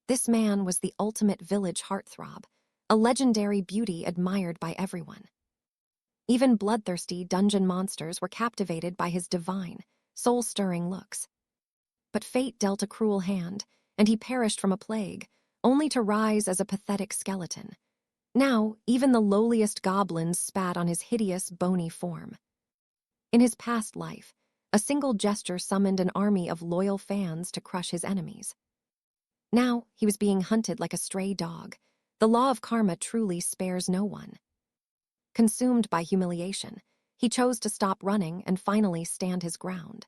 This man was the ultimate village heartthrob, a legendary beauty admired by everyone. Even bloodthirsty dungeon monsters were captivated by his divine, soul-stirring looks. But fate dealt a cruel hand, and he perished from a plague, only to rise as a pathetic skeleton. Now, even the lowliest goblins spat on his hideous, bony form. In his past life, a single gesture summoned an army of loyal fans to crush his enemies. Now, he was being hunted like a stray dog. The law of karma truly spares no one. Consumed by humiliation, he chose to stop running and finally stand his ground.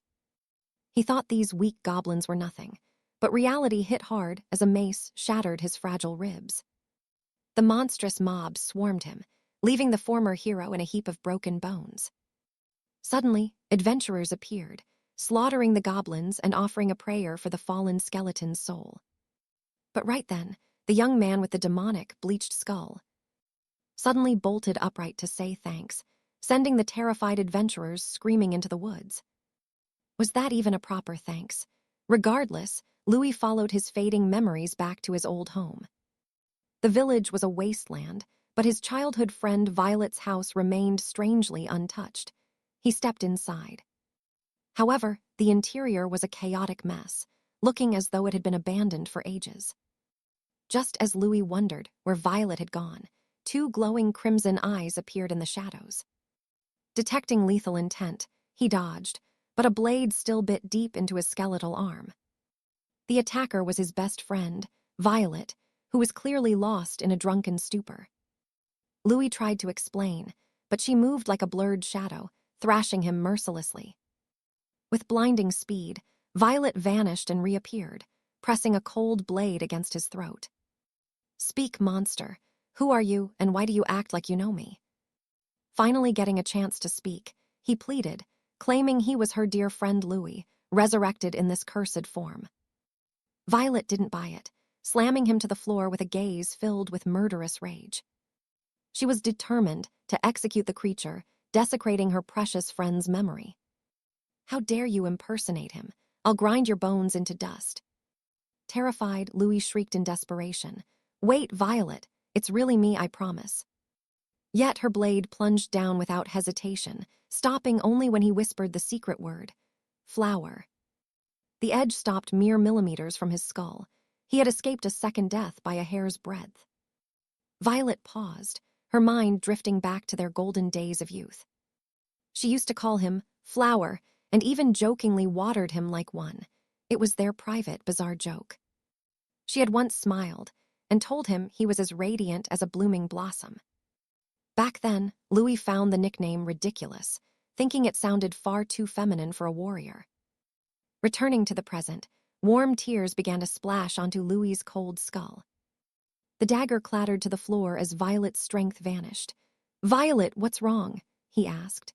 He thought these weak goblins were nothing, but reality hit hard as a mace shattered his fragile ribs. The monstrous mob swarmed him, leaving the former hero in a heap of broken bones. Suddenly, adventurers appeared, slaughtering the goblins and offering a prayer for the fallen skeleton's soul. But right then, the young man with the demonic, bleached skull suddenly bolted upright to say thanks, sending the terrified adventurers screaming into the woods. Was that even a proper thanks? Regardless, Louis followed his fading memories back to his old home. The village was a wasteland, but his childhood friend Violet's house remained strangely untouched. He stepped inside. However, the interior was a chaotic mess, looking as though it had been abandoned for ages. Just as Louis wondered where Violet had gone, two glowing crimson eyes appeared in the shadows. Detecting lethal intent, he dodged, but a blade still bit deep into his skeletal arm. The attacker was his best friend, Violet, who was clearly lost in a drunken stupor. Louis tried to explain, but she moved like a blurred shadow, thrashing him mercilessly. With blinding speed, Violet vanished and reappeared, pressing a cold blade against his throat. "Speak, monster. Who are you, and why do you act like you know me?" Finally getting a chance to speak, he pleaded, claiming he was her dear friend Louis, resurrected in this cursed form. Violet didn't buy it, slamming him to the floor with a gaze filled with murderous rage. She was determined to execute the creature, desecrating her precious friend's memory. "How dare you impersonate him? I'll grind your bones into dust." Terrified, Louis shrieked in desperation, "Wait, Violet, it's really me, I promise." Yet her blade plunged down without hesitation, stopping only when he whispered the secret word, "Flower." The edge stopped mere millimeters from his skull. He had escaped a second death by a hair's breadth. Violet paused, her mind drifting back to their golden days of youth. She used to call him Flower and even jokingly watered him like one. It was their private, bizarre joke. She had once smiled and told him he was as radiant as a blooming blossom. Back then, Louis found the nickname ridiculous, thinking it sounded far too feminine for a warrior. Returning to the present, warm tears began to splash onto Louis's cold skull. The dagger clattered to the floor as Violet's strength vanished. "Violet, what's wrong?" he asked.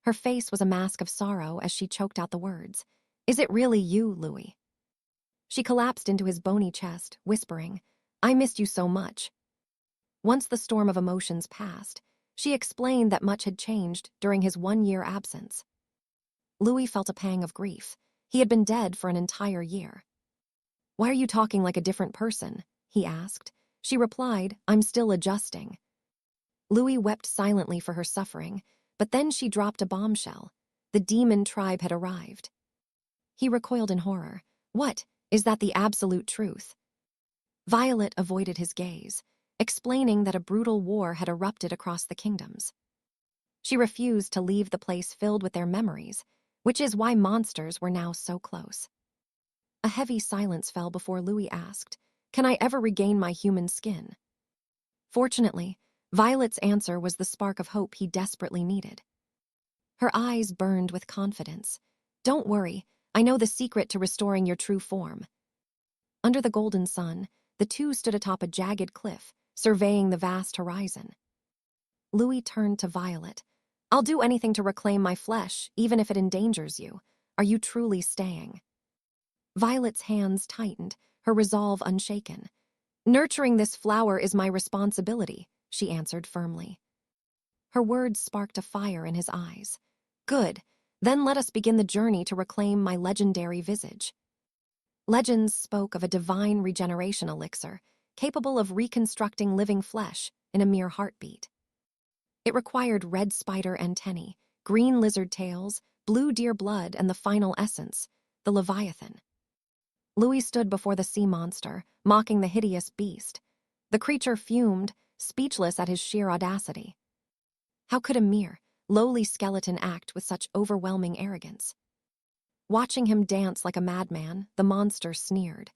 Her face was a mask of sorrow as she choked out the words. "Is it really you, Louis?" She collapsed into his bony chest, whispering, "I missed you so much." Once the storm of emotions passed, she explained that much had changed during his 1-year absence. Louis felt a pang of grief. He had been dead for an entire year. "Why are you talking like a different person?" he asked. She replied, "I'm still adjusting." Louis wept silently for her suffering, but then she dropped a bombshell. The demon tribe had arrived. He recoiled in horror. "What? Is that the absolute truth?" Violet avoided his gaze, explaining that a brutal war had erupted across the kingdoms. She refused to leave the place filled with their memories, which is why monsters were now so close. A heavy silence fell before Louis asked, "Can I ever regain my human skin?" Fortunately, Violet's answer was the spark of hope he desperately needed. Her eyes burned with confidence. "Don't worry, I know the secret to restoring your true form." Under the golden sun, the two stood atop a jagged cliff, surveying the vast horizon. Louis turned to Violet. "I'll do anything to reclaim my flesh, even if it endangers you. Are you truly staying?" Violet's hands tightened, her resolve unshaken. "Nurturing this flower is my responsibility," she answered firmly. Her words sparked a fire in his eyes. "Good, then let us begin the journey to reclaim my legendary visage." Legends spoke of a divine regeneration elixir, capable of reconstructing living flesh in a mere heartbeat. It required red spider antennae, green lizard tails, blue deer blood, and the final essence, the Leviathan. Louis stood before the sea monster, mocking the hideous beast. The creature fumed, speechless at his sheer audacity. How could a mere, lowly skeleton act with such overwhelming arrogance? Watching him dance like a madman, the monster sneered.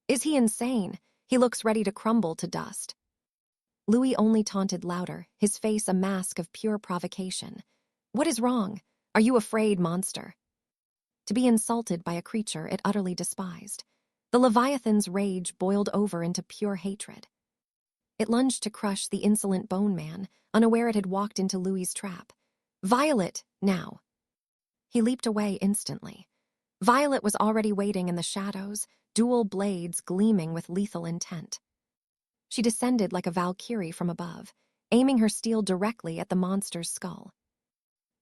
Is he insane? He looks ready to crumble to dust. Louis only taunted louder, his face a mask of pure provocation. What is wrong? Are you afraid, monster? To be insulted by a creature it utterly despised. The Leviathan's rage boiled over into pure hatred. It lunged to crush the insolent bone man, unaware it had walked into Louis's trap. Violet, now! He leaped away instantly. Violet was already waiting in the shadows, dual blades gleaming with lethal intent. She descended like a Valkyrie from above, aiming her steel directly at the monster's skull.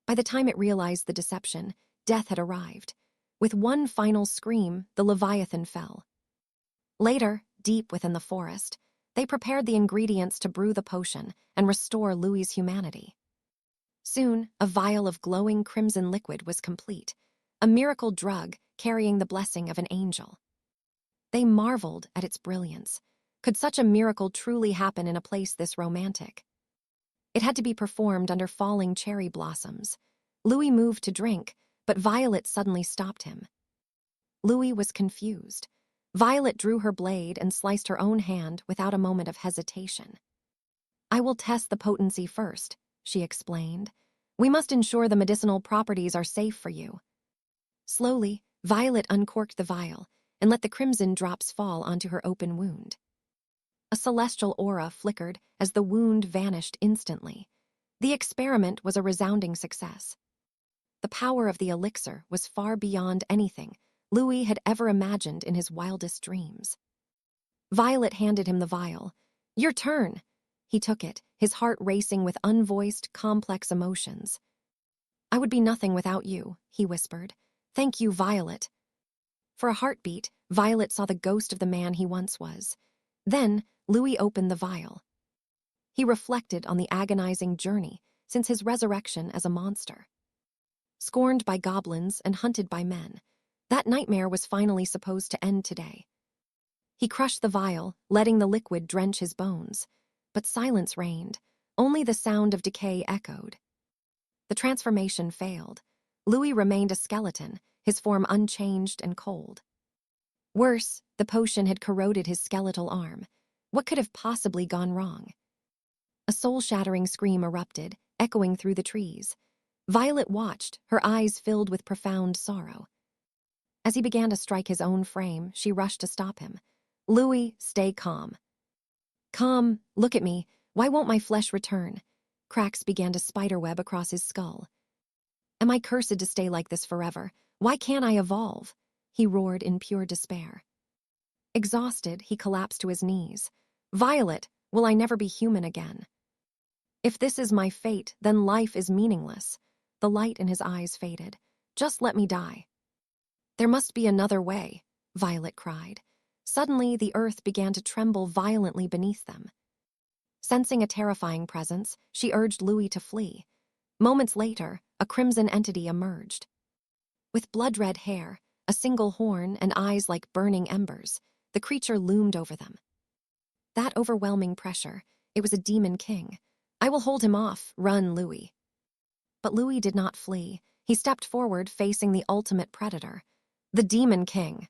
By the time it realized the deception, death had arrived. With one final scream, the Leviathan fell. Later, deep within the forest, they prepared the ingredients to brew the potion and restore Louis's humanity. Soon, a vial of glowing crimson liquid was complete, a miracle drug carrying the blessing of an angel. They marveled at its brilliance. Could such a miracle truly happen in a place this romantic? It had to be performed under falling cherry blossoms. Louis moved to drink, but Violet suddenly stopped him. Louis was confused. Violet drew her blade and sliced her own hand without a moment of hesitation. I will test the potency first, she explained. We must ensure the medicinal properties are safe for you. Slowly, Violet uncorked the vial and let the crimson drops fall onto her open wound. A celestial aura flickered as the wound vanished instantly. The experiment was a resounding success. The power of the elixir was far beyond anything Louis had ever imagined in his wildest dreams. Violet handed him the vial. Your turn. He took it, his heart racing with unvoiced, complex emotions. I would be nothing without you, he whispered. Thank you, Violet. For a heartbeat, Violet saw the ghost of the man he once was. Then, Louis opened the vial. He reflected on the agonizing journey since his resurrection as a monster. Scorned by goblins and hunted by men, that nightmare was finally supposed to end today. He crushed the vial, letting the liquid drench his bones. But silence reigned. Only the sound of decay echoed. The transformation failed. Louis remained a skeleton, his form unchanged and cold. Worse, the potion had corroded his skeletal arm. What could have possibly gone wrong? A soul-shattering scream erupted, echoing through the trees. Violet watched, her eyes filled with profound sorrow. As he began to strike his own frame, she rushed to stop him. Louis, stay calm. Calm, look at me. Why won't my flesh return? Cracks began to spiderweb across his skull. Am I cursed to stay like this forever? Why can't I evolve? He roared in pure despair. Exhausted, he collapsed to his knees. Violet, will I never be human again? If this is my fate, then life is meaningless. The light in his eyes faded. Just let me die. There must be another way, Violet cried. Suddenly, the earth began to tremble violently beneath them. Sensing a terrifying presence, she urged Louis to flee. Moments later, a crimson entity emerged. With blood-red hair, a single horn, and eyes like burning embers, the creature loomed over them. That overwhelming pressure, it was a demon king. I will hold him off, run, Louis. But Louis did not flee. He stepped forward, facing the ultimate predator, the demon king.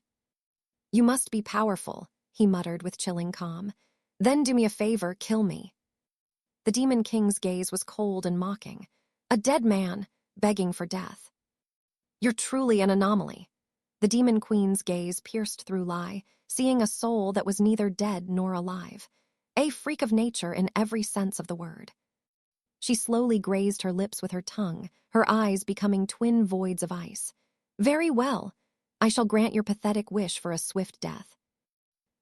You must be powerful, he muttered with chilling calm. Then do me a favor, kill me. The demon king's gaze was cold and mocking. A dead man, begging for death. You're truly an anomaly. The demon queen's gaze pierced through lie, seeing a soul that was neither dead nor alive. A freak of nature in every sense of the word. She slowly grazed her lips with her tongue, her eyes becoming twin voids of ice. Very well. I shall grant your pathetic wish for a swift death.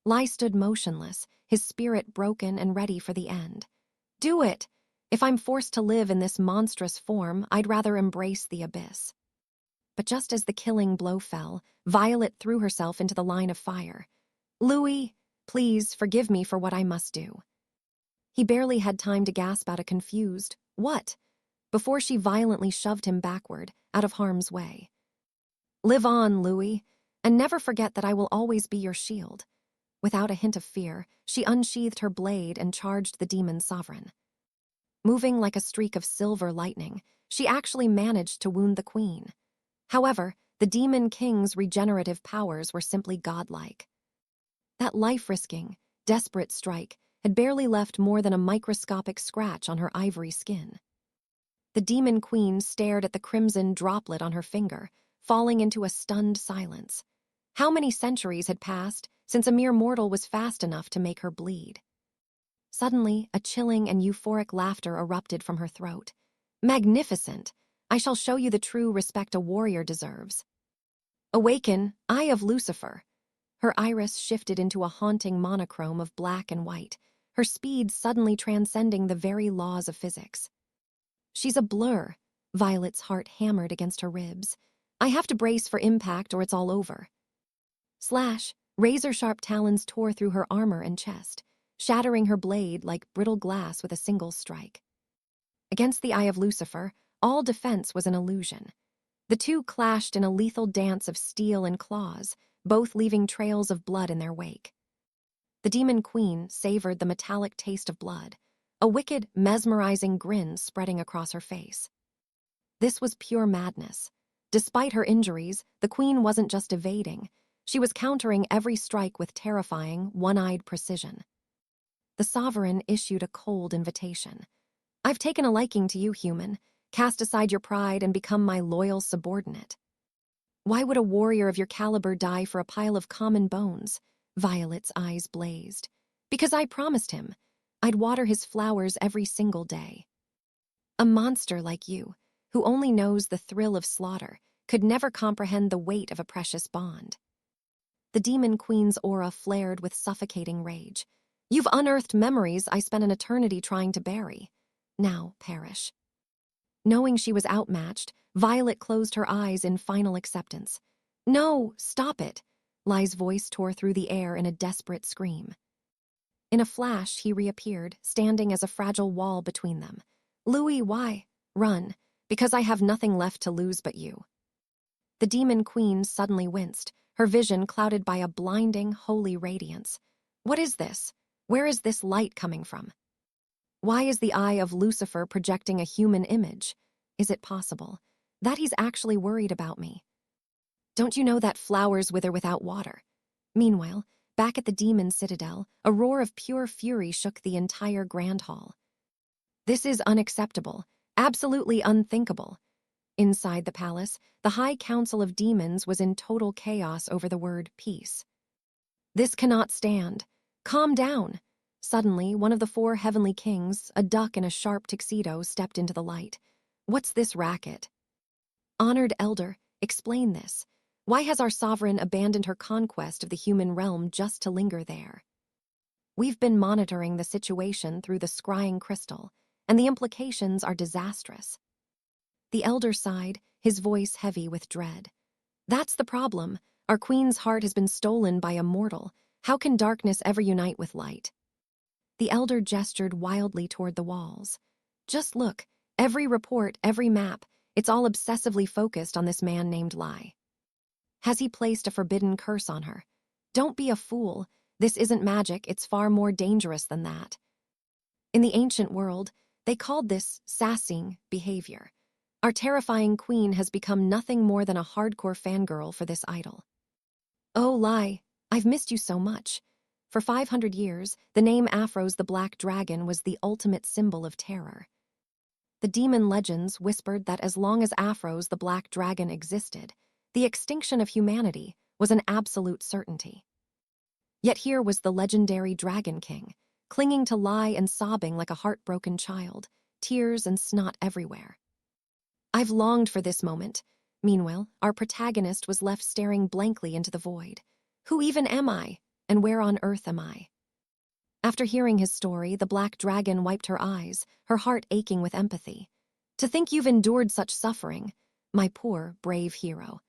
Lai stood motionless, his spirit broken and ready for the end. Do it! If I'm forced to live in this monstrous form, I'd rather embrace the abyss. But just as the killing blow fell, Violet threw herself into the line of fire. "Louis, please forgive me for what I must do." He barely had time to gasp out a confused, "What?" before she violently shoved him backward, out of harm's way. "Live on, Louis, and never forget that I will always be your shield." Without a hint of fear, she unsheathed her blade and charged the demon sovereign. Moving like a streak of silver lightning, she actually managed to wound the queen. However, the demon king's regenerative powers were simply godlike. That life-risking, desperate strike had barely left more than a microscopic scratch on her ivory skin. The demon queen stared at the crimson droplet on her finger, falling into a stunned silence. How many centuries had passed since a mere mortal was fast enough to make her bleed? Suddenly, a chilling and euphoric laughter erupted from her throat. "Magnificent! I shall show you the true respect a warrior deserves. Awaken, Eye of Lucifer." Her iris shifted into a haunting monochrome of black and white, her speed suddenly transcending the very laws of physics. "She's a blur." Violet's heart hammered against her ribs. "I have to brace for impact or it's all over." Slash! Razor-sharp talons tore through her armor and chest, shattering her blade like brittle glass with a single strike. Against the Eye of Lucifer, all defense was an illusion. The two clashed in a lethal dance of steel and claws, both leaving trails of blood in their wake. The demon queen savored the metallic taste of blood, a wicked, mesmerizing grin spreading across her face. This was pure madness. Despite her injuries, the queen wasn't just evading. She was countering every strike with terrifying, one-eyed precision. The sovereign issued a cold invitation. "I've taken a liking to you, human. Cast aside your pride and become my loyal subordinate." "Why would a warrior of your caliber die for a pile of common bones?" Violet's eyes blazed. "Because I promised him. I'd water his flowers every single day." "A monster like you, who only knows the thrill of slaughter, could never comprehend the weight of a precious bond." The demon queen's aura flared with suffocating rage. "You've unearthed memories I spent an eternity trying to bury. Now perish." Knowing she was outmatched, Violet closed her eyes in final acceptance. "No, stop it!" Lai's voice tore through the air in a desperate scream. In a flash, he reappeared, standing as a fragile wall between them. "Louis, why?" "Run, because I have nothing left to lose but you." The demon queen suddenly winced, her vision clouded by a blinding, holy radiance. "What is this? Where is this light coming from? Why is the Eye of Lucifer projecting a human image? Is it possible that he's actually worried about me? Don't you know that flowers wither without water?" Meanwhile, back at the demon citadel, a roar of pure fury shook the entire grand hall. "This is unacceptable, absolutely unthinkable." Inside the palace, the High Council of Demons was in total chaos over the word peace. "This cannot stand. Calm down." Suddenly, one of the four heavenly kings, a duck in a sharp tuxedo, stepped into the light. "What's this racket?" "Honored elder, explain this. Why has our sovereign abandoned her conquest of the human realm just to linger there?" "We've been monitoring the situation through the scrying crystal, and the implications are disastrous." The elder sighed, his voice heavy with dread. "That's the problem. Our queen's heart has been stolen by a mortal. How can darkness ever unite with light?" The elder gestured wildly toward the walls. "Just look. Every report, every map, it's all obsessively focused on this man named Lai. Has he placed a forbidden curse on her? Don't be a fool. This isn't magic, it's far more dangerous than that. In the ancient world, they called this sassing behavior. Our terrifying queen has become nothing more than a hardcore fangirl for this idol." "Oh, Lai, I've missed you so much." For 500 years, the name Afro's the Black Dragon was the ultimate symbol of terror. The demon legends whispered that as long as Afro's the Black Dragon existed, the extinction of humanity was an absolute certainty. Yet here was the legendary Dragon King, clinging to Lai and sobbing like a heartbroken child, tears and snot everywhere. "I've longed for this moment." Meanwhile, our protagonist was left staring blankly into the void. "Who even am I? And where on earth am I?" After hearing his story, the Black Dragon wiped her eyes, her heart aching with empathy. "To think you've endured such suffering. My poor, brave hero.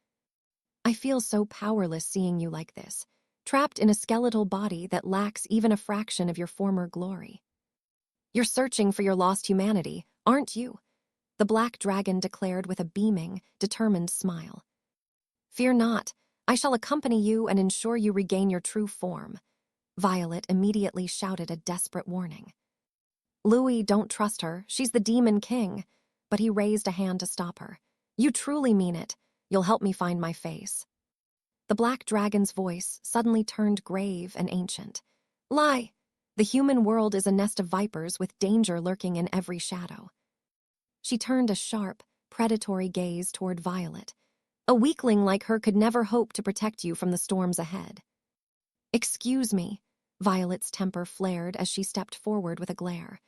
I feel so powerless seeing you like this, trapped in a skeletal body that lacks even a fraction of your former glory. You're searching for your lost humanity, aren't you? The black dragon declared with a beaming, determined smile. Fear not, I shall accompany you and ensure you regain your true form. Violet immediately shouted a desperate warning. Louis, don't trust her, she's the demon king. But he raised a hand to stop her. You truly mean it. You'll help me find my face. The black dragon's voice suddenly turned grave and ancient. Lie! The human world is a nest of vipers with danger lurking in every shadow. She turned a sharp, predatory gaze toward Violet. A weakling like her could never hope to protect you from the storms ahead. Excuse me. Violet's temper flared as she stepped forward with a glare.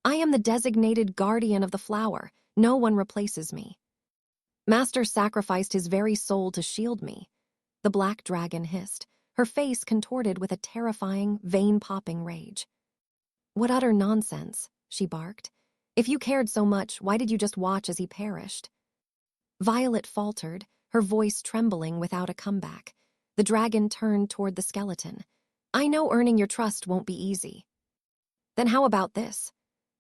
I am the designated guardian of the flower. No one replaces me. Master sacrificed his very soul to shield me. The black dragon hissed, her face contorted with a terrifying, vein-popping rage. What utter nonsense, she barked. If you cared so much, why did you just watch as he perished? Violet faltered, her voice trembling without a comeback. The dragon turned toward the skeleton. I know earning your trust won't be easy. Then how about this?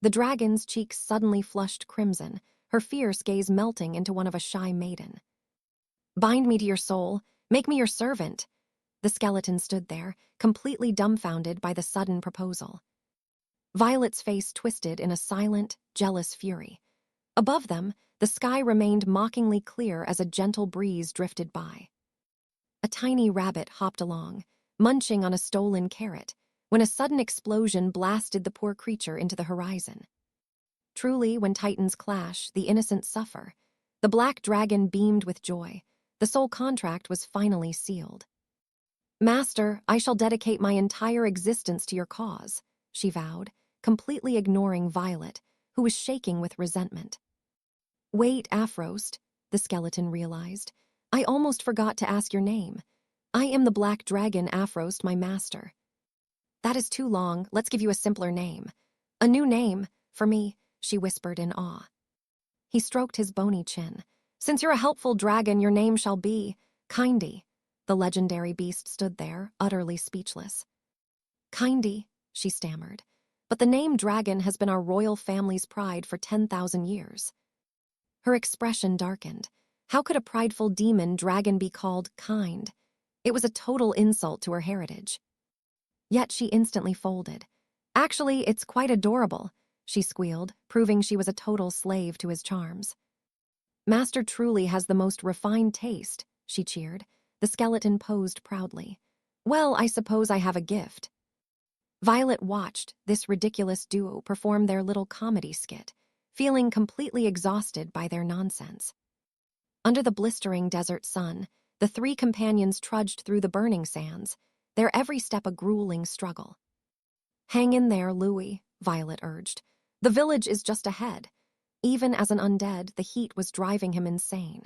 The dragon's cheeks suddenly flushed crimson, her fierce gaze melting into one of a shy maiden. Bind me to your soul, make me your servant. The skeleton stood there, completely dumbfounded by the sudden proposal. Violet's face twisted in a silent, jealous fury. Above them, the sky remained mockingly clear as a gentle breeze drifted by. A tiny rabbit hopped along, munching on a stolen carrot, when a sudden explosion blasted the poor creature into the horizon. Truly, when titans clash, the innocent suffer. The black dragon beamed with joy. The soul contract was finally sealed. Master, I shall dedicate my entire existence to your cause, she vowed, completely ignoring Violet, who was shaking with resentment. Wait, Afrost, the skeleton realized. I almost forgot to ask your name. I am the black dragon Afrost, my master. That is too long, let's give you a simpler name. A new name, for me, she whispered in awe. He stroked his bony chin. Since you're a helpful dragon, your name shall be Kindy. The legendary beast stood there, utterly speechless. Kindy, she stammered. But the name dragon has been our royal family's pride for 10,000 years. Her expression darkened. How could a prideful demon dragon be called kind? It was a total insult to her heritage. Yet she instantly folded. Actually, it's quite adorable, she squealed, proving she was a total slave to his charms. Master truly has the most refined taste, she cheered. The skeleton posed proudly. Well, I suppose I have a gift. Violet watched this ridiculous duo perform their little comedy skit, feeling completely exhausted by their nonsense. Under the blistering desert sun, the three companions trudged through the burning sands, their every step a grueling struggle. Hang in there, Louis, Violet urged. The village is just ahead. Even as an undead, the heat was driving him insane.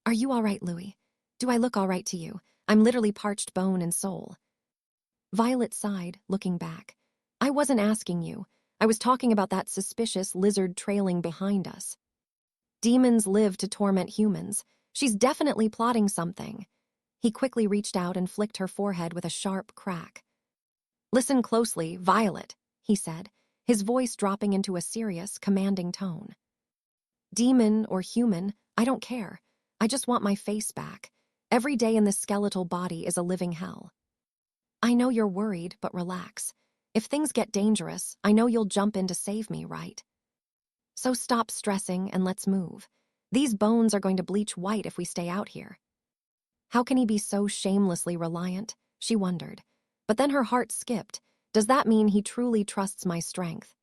Are you all right, Louis? Do I look all right to you? I'm literally parched bone and soul. Violet sighed, looking back. I wasn't asking you. I was talking about that suspicious lizard trailing behind us. Demons live to torment humans. She's definitely plotting something. He quickly reached out and flicked her forehead with a sharp crack. Listen closely, Violet, he said, his voice dropping into a serious, commanding tone. Demon or human, I don't care. I just want my face back. Every day in this skeletal body is a living hell. I know you're worried, but relax. If things get dangerous, I know you'll jump in to save me, right? So stop stressing and let's move. These bones are going to bleach white if we stay out here. How can he be so shamelessly reliant? She wondered. But then her heart skipped. Does that mean he truly trusts my strength?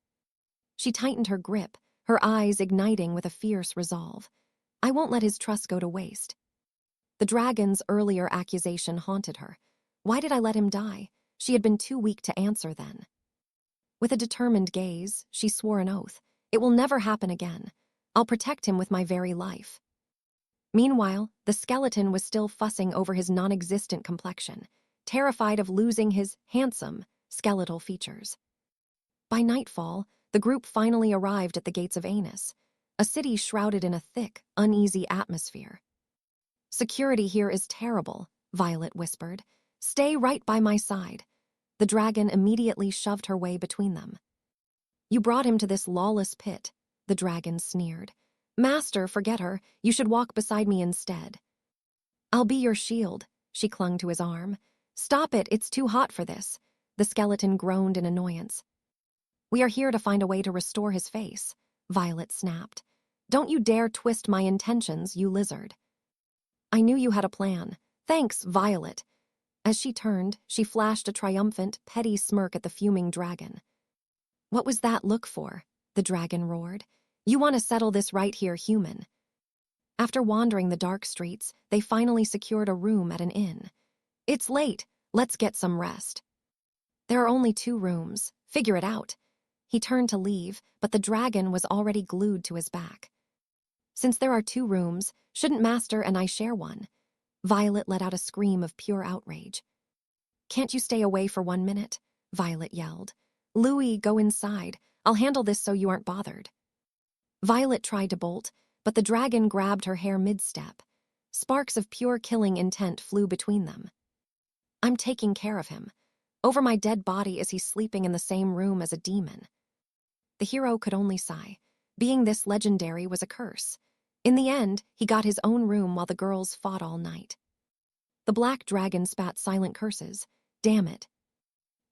She tightened her grip, her eyes igniting with a fierce resolve. I won't let his trust go to waste. The dragon's earlier accusation haunted her. Why did I let him die? She had been too weak to answer then. With a determined gaze, she swore an oath. It will never happen again. I'll protect him with my very life. Meanwhile, the skeleton was still fussing over his non-existent complexion, terrified of losing his handsome, skeletal features. By nightfall, the group finally arrived at the gates of Anus. a city shrouded in a thick, uneasy atmosphere. "Security here is terrible," Violet whispered. "Stay right by my side." The dragon immediately shoved her way between them. "You brought him to this lawless pit," the dragon sneered. "Master, forget her. You should walk beside me instead." "I'll be your shield," she clung to his arm. "Stop it, it's too hot for this." The skeleton groaned in annoyance. "We are here to find a way to restore his face," Violet snapped. "Don't you dare twist my intentions, you lizard." "I knew you had a plan. Thanks, Violet." As she turned, she flashed a triumphant, petty smirk at the fuming dragon. "What was that look for?" the dragon roared. "You want to settle this right here, human." After wandering the dark streets, they finally secured a room at an inn. "It's late. Let's get some rest." "There are only 2 rooms. Figure it out." He turned to leave, but the dragon was already glued to his back. "Since there are 2 rooms, shouldn't Master and I share one?" Violet let out a scream of pure outrage. "Can't you stay away for 1 minute?" Violet yelled. "Louis, go inside. I'll handle this so you aren't bothered." Violet tried to bolt, but the dragon grabbed her hair mid-step. Sparks of pure killing intent flew between them. "I'm taking care of him. Over my dead body is he sleeping in the same room as a demon." The hero could only sigh. Being this legendary was a curse. In the end, he got his own room while the girls fought all night. The black dragon spat silent curses. "Damn it."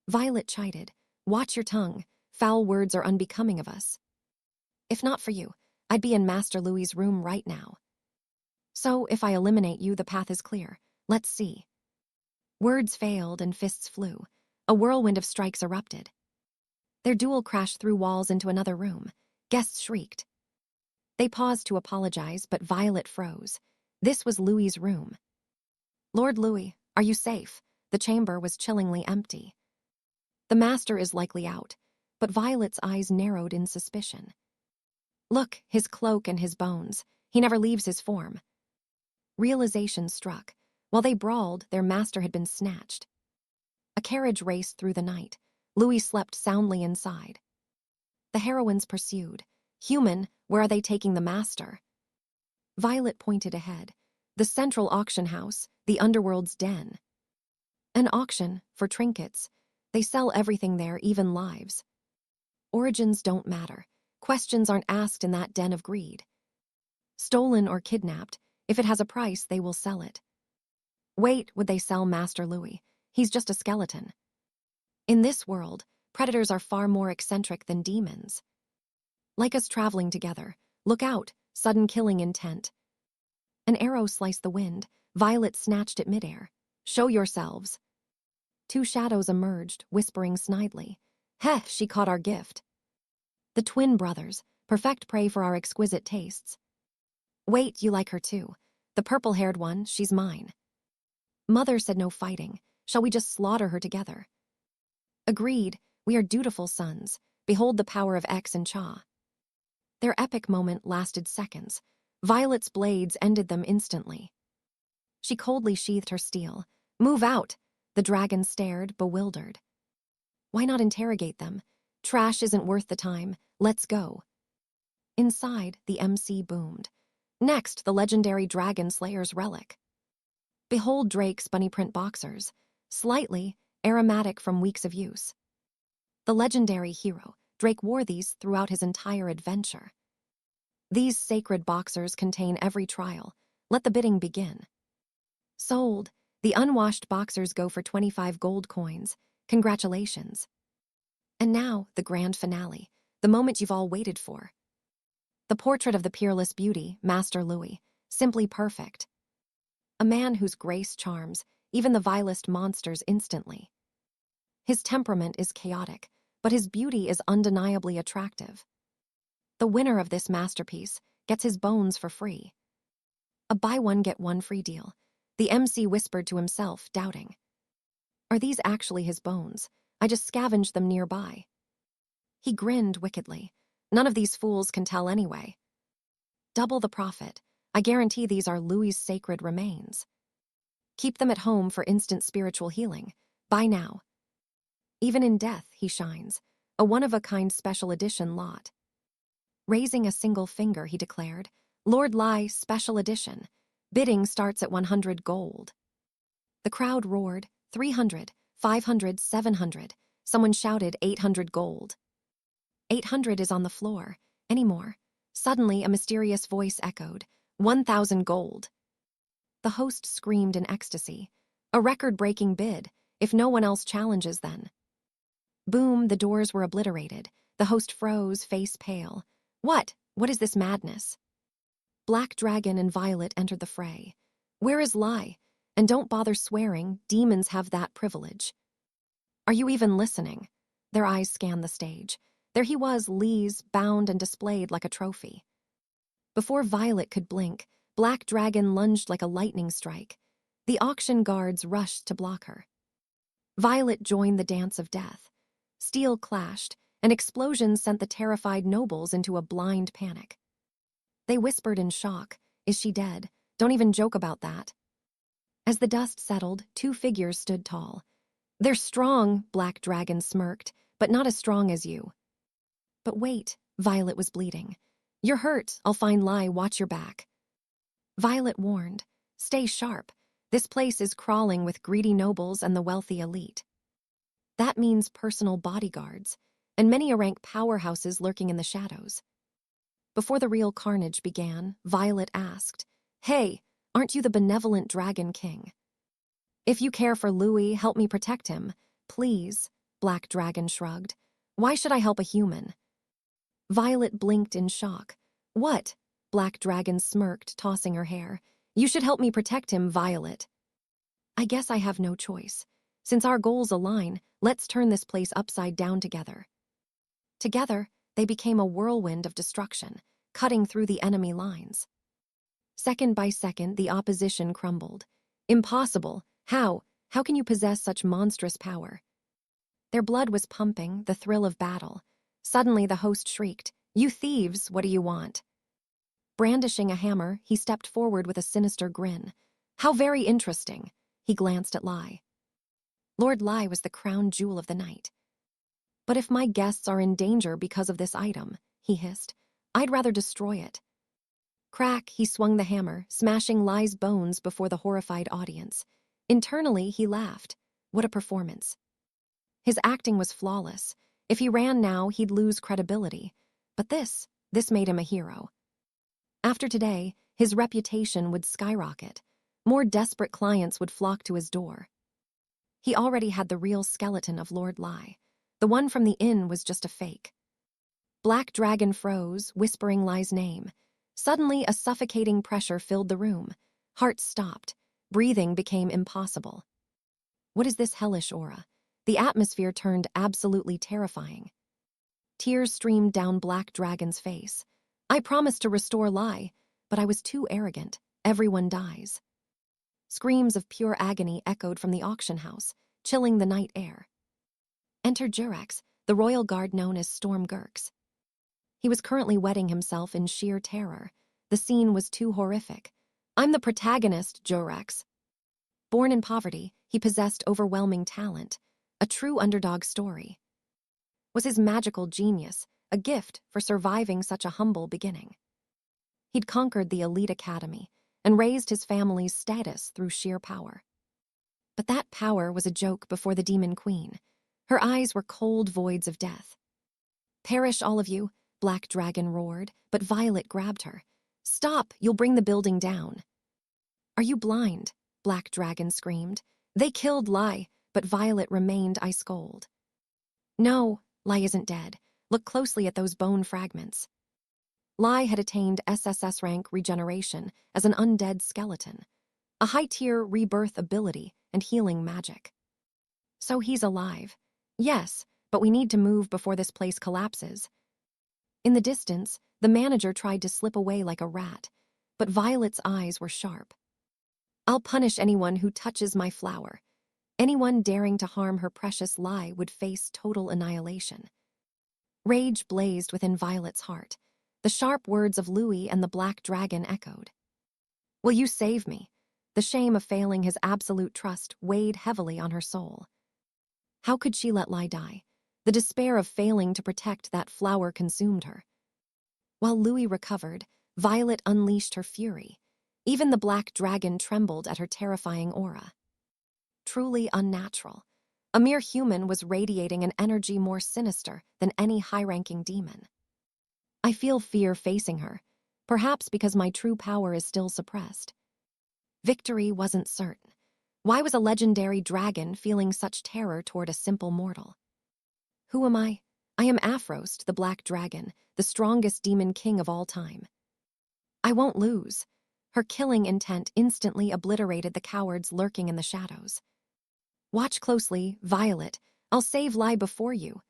Violet chided. "Watch your tongue. Foul words are unbecoming of us." "If not for you, I'd be in Master Louis's room right now." "So, if I eliminate you, the path is clear. Let's see." Words failed and fists flew. A whirlwind of strikes erupted. Their duel crashed through walls into another room. Guests shrieked. They paused to apologize, but Violet froze. This was Louis's room. "Lord Louis, are you safe?" The chamber was chillingly empty. "The master is likely out," but Violet's eyes narrowed in suspicion. "Look, his cloak and his bones. He never leaves his form." Realization struck. While they brawled, their master had been snatched. A carriage raced through the night. Louis slept soundly inside. The heroines pursued. "Human, where are they taking the master?" Violet pointed ahead. "The central auction house, the underworld's den." "An auction, for trinkets. They sell everything there, even lives." "Origins don't matter. Questions aren't asked in that den of greed." "Stolen or kidnapped, if it has a price, they will sell it." "Wait, would they sell Master Louis? He's just a skeleton." "In this world, predators are far more eccentric than demons." "Like us traveling together. Look out, sudden killing intent." An arrow sliced the wind. Violet snatched it midair. "Show yourselves." 2 shadows emerged, whispering snidely. "Heh, she caught our gift." "The twin brothers, perfect prey for our exquisite tastes." "Wait, you like her too. The purple-haired one, she's mine." "Mother said no fighting. Shall we just slaughter her together?" "Agreed. We are dutiful sons. Behold the power of 𝑧𝑺𝑺-𝑹𝒂𝒏𝒌." Their epic moment lasted seconds. Violet's blades ended them instantly. She coldly sheathed her steel. "Move out!" The dragon stared, bewildered. "Why not interrogate them? Trash isn't worth the time. Let's go." Inside, the MC boomed. "Next, the legendary Dragon Slayer's relic. Behold Drake's bunny print boxers. Slightly aromatic from weeks of use." The legendary hero, Drake, wore these throughout his entire adventure. "These sacred boxers contain every trial. Let the bidding begin." "Sold. The unwashed boxers go for 25 gold coins. Congratulations." And now, the grand finale, the moment you've all waited for. The portrait of the peerless beauty, Master Louis, simply perfect. A man whose grace charms even the vilest monsters instantly. His temperament is chaotic, but his beauty is undeniably attractive. The winner of this masterpiece gets his bones for free. A buy one get one free deal. The MC whispered to himself, doubting. Are these actually his bones? I just scavenged them nearby. He grinned wickedly. None of these fools can tell anyway. Double the profit. I guarantee these are Louis's sacred remains. Keep them at home for instant spiritual healing. Buy now. Even in death, he shines. A one-of-a-kind special edition lot. Raising a single finger, he declared, "Lord Lai, special edition. Bidding starts at 100 gold." The crowd roared, 300, 500, 700. Someone shouted 800 gold. 800 is on the floor. Any more? Suddenly, a mysterious voice echoed, 1,000 gold. The host screamed in ecstasy. A record-breaking bid. If no one else challenges, then. Boom, the doors were obliterated. The host froze, face pale. What? What is this madness? Black Dragon and Violet entered the fray. Where is Lai? And don't bother swearing, demons have that privilege. Are you even listening? Their eyes scanned the stage. There he was, Lee's, bound and displayed like a trophy. Before Violet could blink, Black Dragon lunged like a lightning strike. The auction guards rushed to block her. Violet joined the dance of death. Steel clashed, and explosions sent the terrified nobles into a blind panic. They whispered in shock, "Is she dead? Don't even joke about that." As the dust settled, two figures stood tall. "They're strong," Black Dragon smirked, "but not as strong as you." But wait, Violet was bleeding. "You're hurt, I'll find Lai, watch your back." Violet warned, "Stay sharp. This place is crawling with greedy nobles and the wealthy elite. That means personal bodyguards, and many a rank powerhouses lurking in the shadows." Before the real carnage began, Violet asked, "Hey, aren't you the benevolent Dragon King? If you care for Louis, help me protect him. Please." Black Dragon shrugged. "Why should I help a human?" Violet blinked in shock. "What?" Black Dragon smirked, tossing her hair. "You should help me protect him, Violet." "I guess I have no choice. Since our goals align, let's turn this place upside down together." Together, they became a whirlwind of destruction, cutting through the enemy lines. Second by second, the opposition crumbled. "Impossible! How? How can you possess such monstrous power?" Their blood was pumping, the thrill of battle. Suddenly, the host shrieked, "You thieves, what do you want?" Brandishing a hammer, he stepped forward with a sinister grin. "How very interesting." He glanced at Lai. Lord Lai was the crown jewel of the night. "But if my guests are in danger because of this item," he hissed, "I'd rather destroy it." Crack, he swung the hammer, smashing Lai's bones before the horrified audience. Internally, he laughed. What a performance. His acting was flawless. If he ran now, he'd lose credibility. But this made him a hero. After today, his reputation would skyrocket. More desperate clients would flock to his door. He already had the real skeleton of Lord Lai. The one from the inn was just a fake. Black Dragon froze, whispering Lai's name. Suddenly, a suffocating pressure filled the room. Hearts stopped. Breathing became impossible. What is this hellish aura? The atmosphere turned absolutely terrifying. Tears streamed down Black Dragon's face. "I promised to restore Lai, but I was too arrogant. Everyone dies." Screams of pure agony echoed from the auction house, chilling the night air. Enter Jurex, the royal guard known as Storm Gurks. He was currently wetting himself in sheer terror. The scene was too horrific. "I'm the protagonist, Jurex." Born in poverty, he possessed overwhelming talent. A true underdog story. Was his magical genius a gift for surviving such a humble beginning? He'd conquered the elite academy and raised his family's status through sheer power. But that power was a joke before the Demon Queen. Her eyes were cold voids of death. "Perish, all of you," Black Dragon roared, but Violet grabbed her. "Stop, you'll bring the building down." "Are you blind?" Black Dragon screamed. "They killed Lai," but Violet remained ice cold. "No, Lai isn't dead. Look closely at those bone fragments." Lai had attained SSS-rank regeneration as an undead skeleton, a high-tier rebirth ability and healing magic. So he's alive. Yes, but we need to move before this place collapses. In the distance, the manager tried to slip away like a rat, but Violet's eyes were sharp. "I'll punish anyone who touches my flower. Anyone daring to harm her precious Lai would face total annihilation." Rage blazed within Violet's heart. The sharp words of Louis and the Black Dragon echoed. "Will you save me?" The shame of failing his absolute trust weighed heavily on her soul. How could she let Lai die? The despair of failing to protect that flower consumed her. While Louis recovered, Violet unleashed her fury. Even the black dragon trembled at her terrifying aura. Truly unnatural. A mere human was radiating an energy more sinister than any high-ranking demon. I feel fear facing her, perhaps because my true power is still suppressed. Victory wasn't certain. Why was a legendary dragon feeling such terror toward a simple mortal? Who am I? I am 𝒂𝒏𝒏, the black dragon, the strongest demon king of all time. I won't lose. Her killing intent instantly obliterated the cowards lurking in the shadows. Watch closely, Violet. I'll save Lai before you.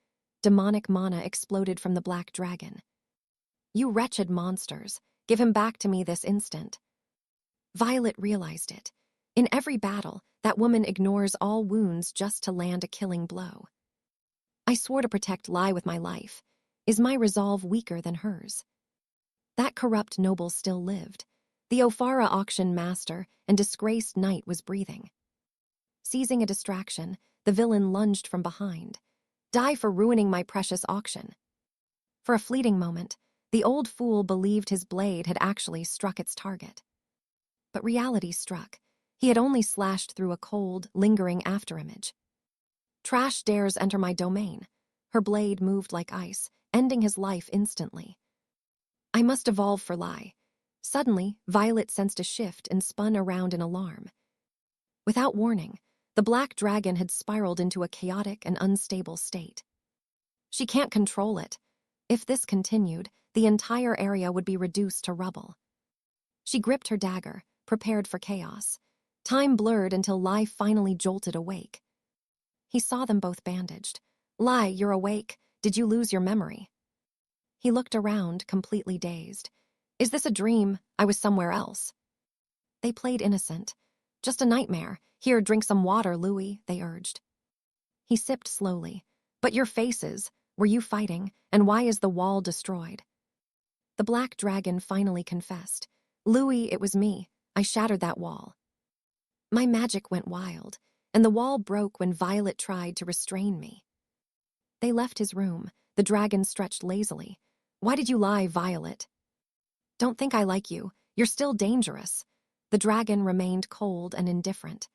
Demonic mana exploded from the black dragon. You wretched monsters, give him back to me this instant. Violet realized it. In every battle, that woman ignores all wounds just to land a killing blow. I swore to protect Lai with my life. Is my resolve weaker than hers? That corrupt noble still lived. The Ophara auction master and disgraced knight was breathing. Seizing a distraction, the villain lunged from behind. Die for ruining my precious auction. For a fleeting moment, the old fool believed his blade had actually struck its target. But reality struck. He had only slashed through a cold, lingering afterimage. Trash dares enter my domain. Her blade moved like ice, ending his life instantly. I must evolve for Lai. Suddenly, Violet sensed a shift and spun around in alarm. Without warning, the black dragon had spiraled into a chaotic and unstable state. She can't control it. If this continued, the entire area would be reduced to rubble. She gripped her dagger, prepared for chaos. Time blurred until Lai finally jolted awake. He saw them both bandaged. Lai, you're awake. Did you lose your memory? He looked around, completely dazed. Is this a dream? I was somewhere else. They played innocent. Just a nightmare. Here, drink some water, Louis, they urged. He sipped slowly. But your faces, were you fighting, and why is the wall destroyed? The black dragon finally confessed. Louis, it was me. I shattered that wall. My magic went wild, and the wall broke when Violet tried to restrain me. They left his room. The dragon stretched lazily. Why did you lie, Violet? Don't think I like you. You're still dangerous. The dragon remained cold and indifferent.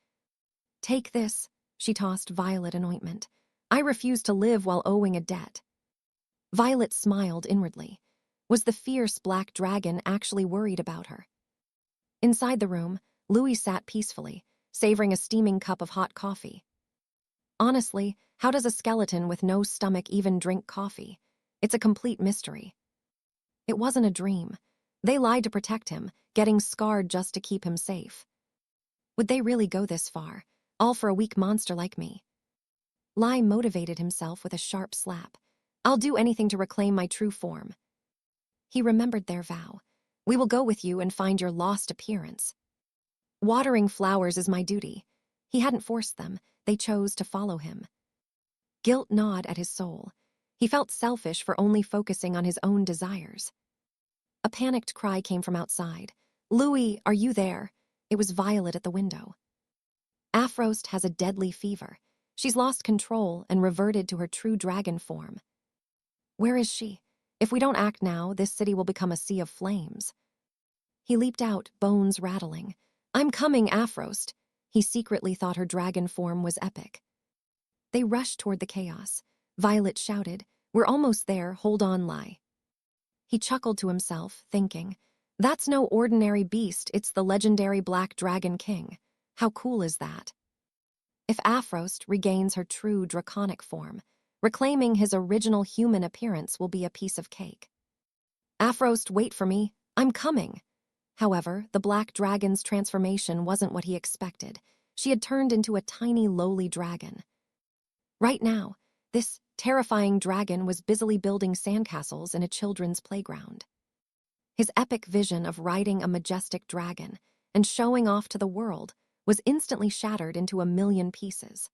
Take this, she tossed Violet an ointment. I refuse to live while owing a debt. Violet smiled inwardly. Was the fierce black dragon actually worried about her? Inside the room, Louis sat peacefully, savoring a steaming cup of hot coffee. Honestly, how does a skeleton with no stomach even drink coffee? It's a complete mystery. It wasn't a dream. They lied to protect him, getting scarred just to keep him safe. Would they really go this far, all for a weak monster like me? Lai motivated himself with a sharp slap. I'll do anything to reclaim my true form. He remembered their vow. We will go with you and find your lost appearance. Watering flowers is my duty. He hadn't forced them. They chose to follow him. Guilt gnawed at his soul. He felt selfish for only focusing on his own desires. A panicked cry came from outside. Louis, are you there? It was Violet at the window. 𝒂𝒏𝒏 has a deadly fever. She's lost control and reverted to her true dragon form. Where is she? If we don't act now, this city will become a sea of flames. He leaped out, bones rattling. I'm coming, 𝒂𝒏𝒏. He secretly thought her dragon form was epic. They rushed toward the chaos. Violet shouted, We're almost there, hold on, Lai. He chuckled to himself, thinking, That's no ordinary beast, it's the legendary Black Dragon King. How cool is that? If 𝒂𝒏𝒏 regains her true draconic form, reclaiming his original human appearance will be a piece of cake. 𝒂𝒏𝒏, wait for me, I'm coming. However, the black dragon's transformation wasn't what he expected. She had turned into a tiny, lowly dragon. Right now, this terrifying dragon was busily building sandcastles in a children's playground. His epic vision of riding a majestic dragon and showing off to the world was instantly shattered into a million pieces.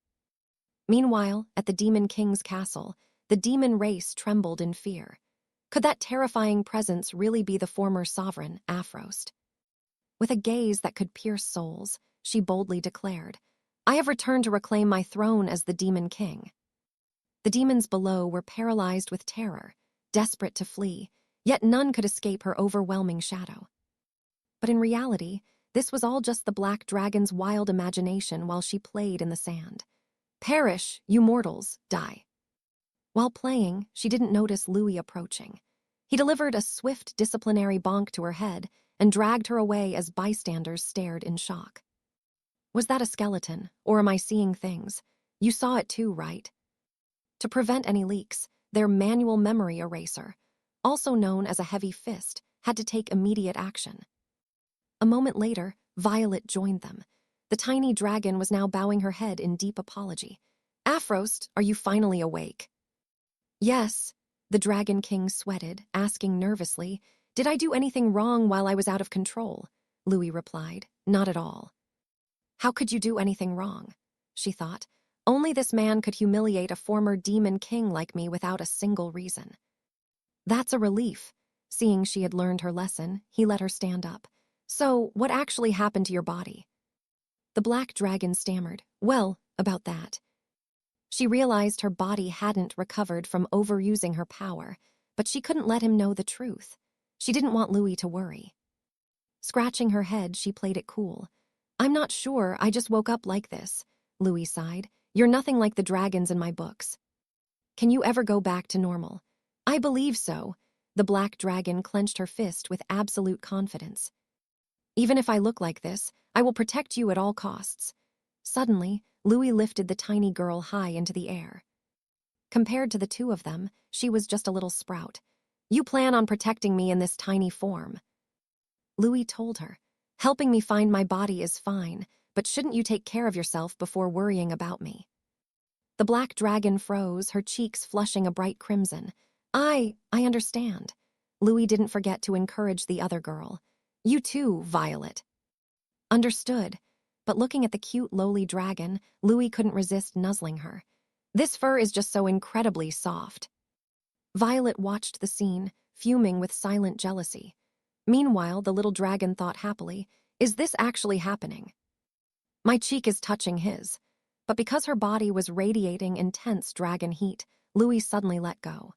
Meanwhile, at the Demon King's castle, the demon race trembled in fear. Could that terrifying presence really be the former sovereign, 𝒂𝒏𝒏? With a gaze that could pierce souls, she boldly declared, I have returned to reclaim my throne as the Demon King. The demons below were paralyzed with terror, desperate to flee, yet none could escape her overwhelming shadow. But in reality, this was all just the black dragon's wild imagination while she played in the sand. "Perish, you mortals, die." While playing, she didn't notice Louis approaching. He delivered a swift disciplinary bonk to her head and dragged her away as bystanders stared in shock. "Was that a skeleton, or am I seeing things? You saw it too, right?" To prevent any leaks, their manual memory eraser, also known as a heavy fist, had to take immediate action. A moment later, Violet joined them. The tiny dragon was now bowing her head in deep apology. "Afrost, are you finally awake?" "Yes," the Dragon King sweated, asking nervously, "Did I do anything wrong while I was out of control?" Louis replied, "Not at all." How could you do anything wrong? She thought. Only this man could humiliate a former demon king like me without a single reason. That's a relief. Seeing she had learned her lesson, he let her stand up. "So, what actually happened to your body?" The black dragon stammered, "Well, about that." She realized her body hadn't recovered from overusing her power, but she couldn't let him know the truth. She didn't want Louis to worry. Scratching her head, she played it cool. "I'm not sure, I just woke up like this." Louis sighed. "You're nothing like the dragons in my books." "Can you ever go back to normal?" "I believe so." The black dragon clenched her fist with absolute confidence. "Even if I look like this, I will protect you at all costs." Suddenly, Louis lifted the tiny girl high into the air. Compared to the two of them, she was just a little sprout. "You plan on protecting me in this tiny form?" Louis told her, "Helping me find my body is fine, but shouldn't you take care of yourself before worrying about me?" The black dragon froze, her cheeks flushing a bright crimson. I understand." Louis didn't forget to encourage the other girl. "You too, Violet." "Understood." But looking at the cute, lowly dragon, Louis couldn't resist nuzzling her. "This fur is just so incredibly soft." Violet watched the scene, fuming with silent jealousy. Meanwhile, the little dragon thought happily, "Is this actually happening?" My cheek is touching his. But because her body was radiating intense dragon heat, Louis suddenly let go.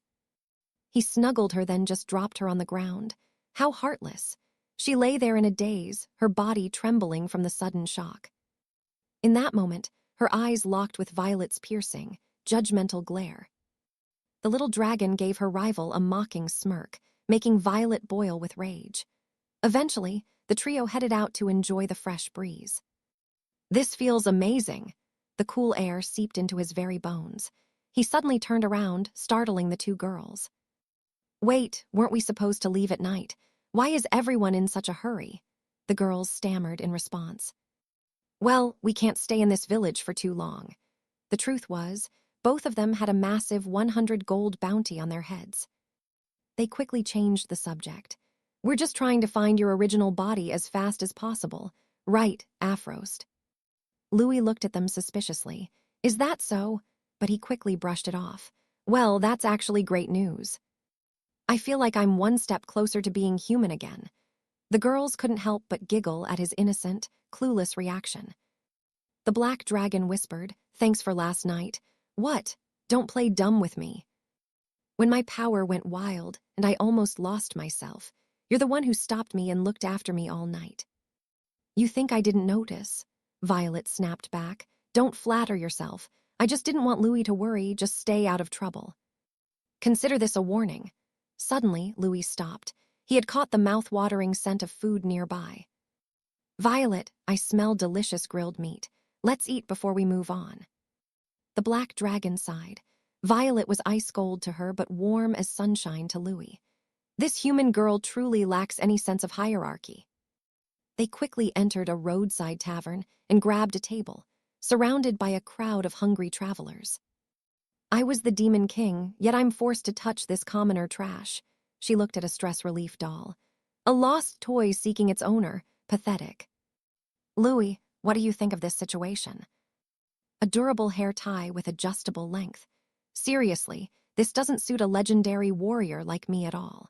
He snuggled her, then just dropped her on the ground. How heartless. She lay there in a daze, her body trembling from the sudden shock. In that moment, her eyes locked with Violet's piercing, judgmental glare. The little dragon gave her rival a mocking smirk, making Violet boil with rage. Eventually, the trio headed out to enjoy the fresh breeze. "This feels amazing." The cool air seeped into his very bones. He suddenly turned around, startling the two girls. "Wait, weren't we supposed to leave at night? Why is everyone in such a hurry?" The girls stammered in response. "Well, we can't stay in this village for too long." The truth was, both of them had a massive 100 gold bounty on their heads. They quickly changed the subject. "We're just trying to find your original body as fast as possible. Right, Afrost." Louis looked at them suspiciously. "Is that so?" But he quickly brushed it off. "Well, that's actually great news. I feel like I'm one step closer to being human again." The girls couldn't help but giggle at his innocent, clueless reaction. The black dragon whispered, "Thanks for last night." "What? Don't play dumb with me." "When my power went wild and I almost lost myself, you're the one who stopped me and looked after me all night." "You think I didn't notice?" Violet snapped back. "Don't flatter yourself. I just didn't want Louis to worry, just stay out of trouble." "Consider this a warning." Suddenly, Louis stopped. He had caught the mouth-watering scent of food nearby. "Violet, I smell delicious grilled meat. Let's eat before we move on." The black dragon sighed. Violet was ice cold to her but warm as sunshine to Louis. This human girl truly lacks any sense of hierarchy. They quickly entered a roadside tavern and grabbed a table, surrounded by a crowd of hungry travelers. "I was the demon king, yet I'm forced to touch this commoner trash." She looked at a stress relief doll. "A lost toy seeking its owner. Pathetic." "Louis, what do you think of this situation?" "A durable hair tie with adjustable length. Seriously, this doesn't suit a legendary warrior like me at all."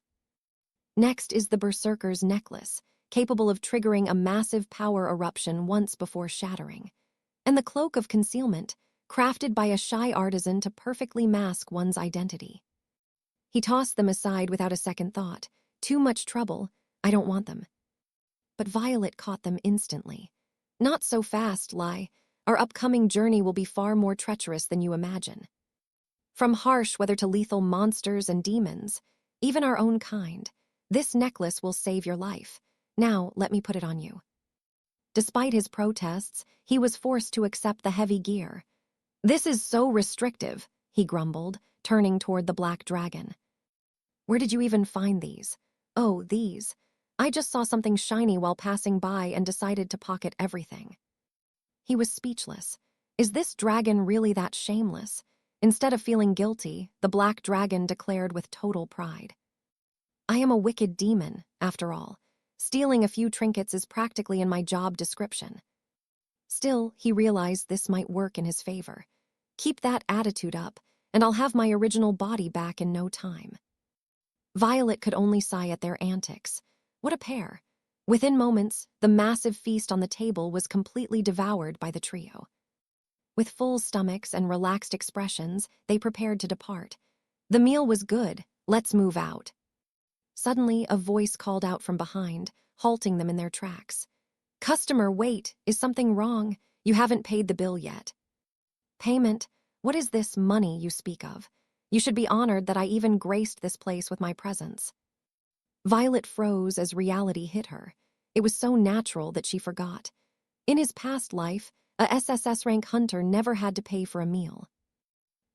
Next is the Berserker's necklace, capable of triggering a massive power eruption once before shattering. And the cloak of concealment, crafted by a shy artisan to perfectly mask one's identity. He tossed them aside without a second thought. Too much trouble. I don't want them. But Violet caught them instantly. Not so fast, Lai. Our upcoming journey will be far more treacherous than you imagine. From harsh weather to lethal monsters and demons, even our own kind, this necklace will save your life. Now, let me put it on you. Despite his protests, he was forced to accept the heavy gear. This is so restrictive, he grumbled, turning toward the black dragon. Where did you even find these? Oh, these. I just saw something shiny while passing by and decided to pocket everything. He was speechless. Is this dragon really that shameless? Instead of feeling guilty, the black dragon declared with total pride. I am a wicked demon, after all. Stealing a few trinkets is practically in my job description. Still, he realized this might work in his favor. Keep that attitude up, and I'll have my original body back in no time. Violet could only sigh at their antics. What a pair. Within moments, the massive feast on the table was completely devoured by the trio. With full stomachs and relaxed expressions, they prepared to depart. The meal was good. Let's move out. Suddenly, a voice called out from behind, halting them in their tracks. Customer, wait, is something wrong? You haven't paid the bill yet. Payment? What is this money you speak of? You should be honored that I even graced this place with my presence. Violet froze as reality hit her. It was so natural that she forgot. In his past life, a SSS-rank hunter never had to pay for a meal.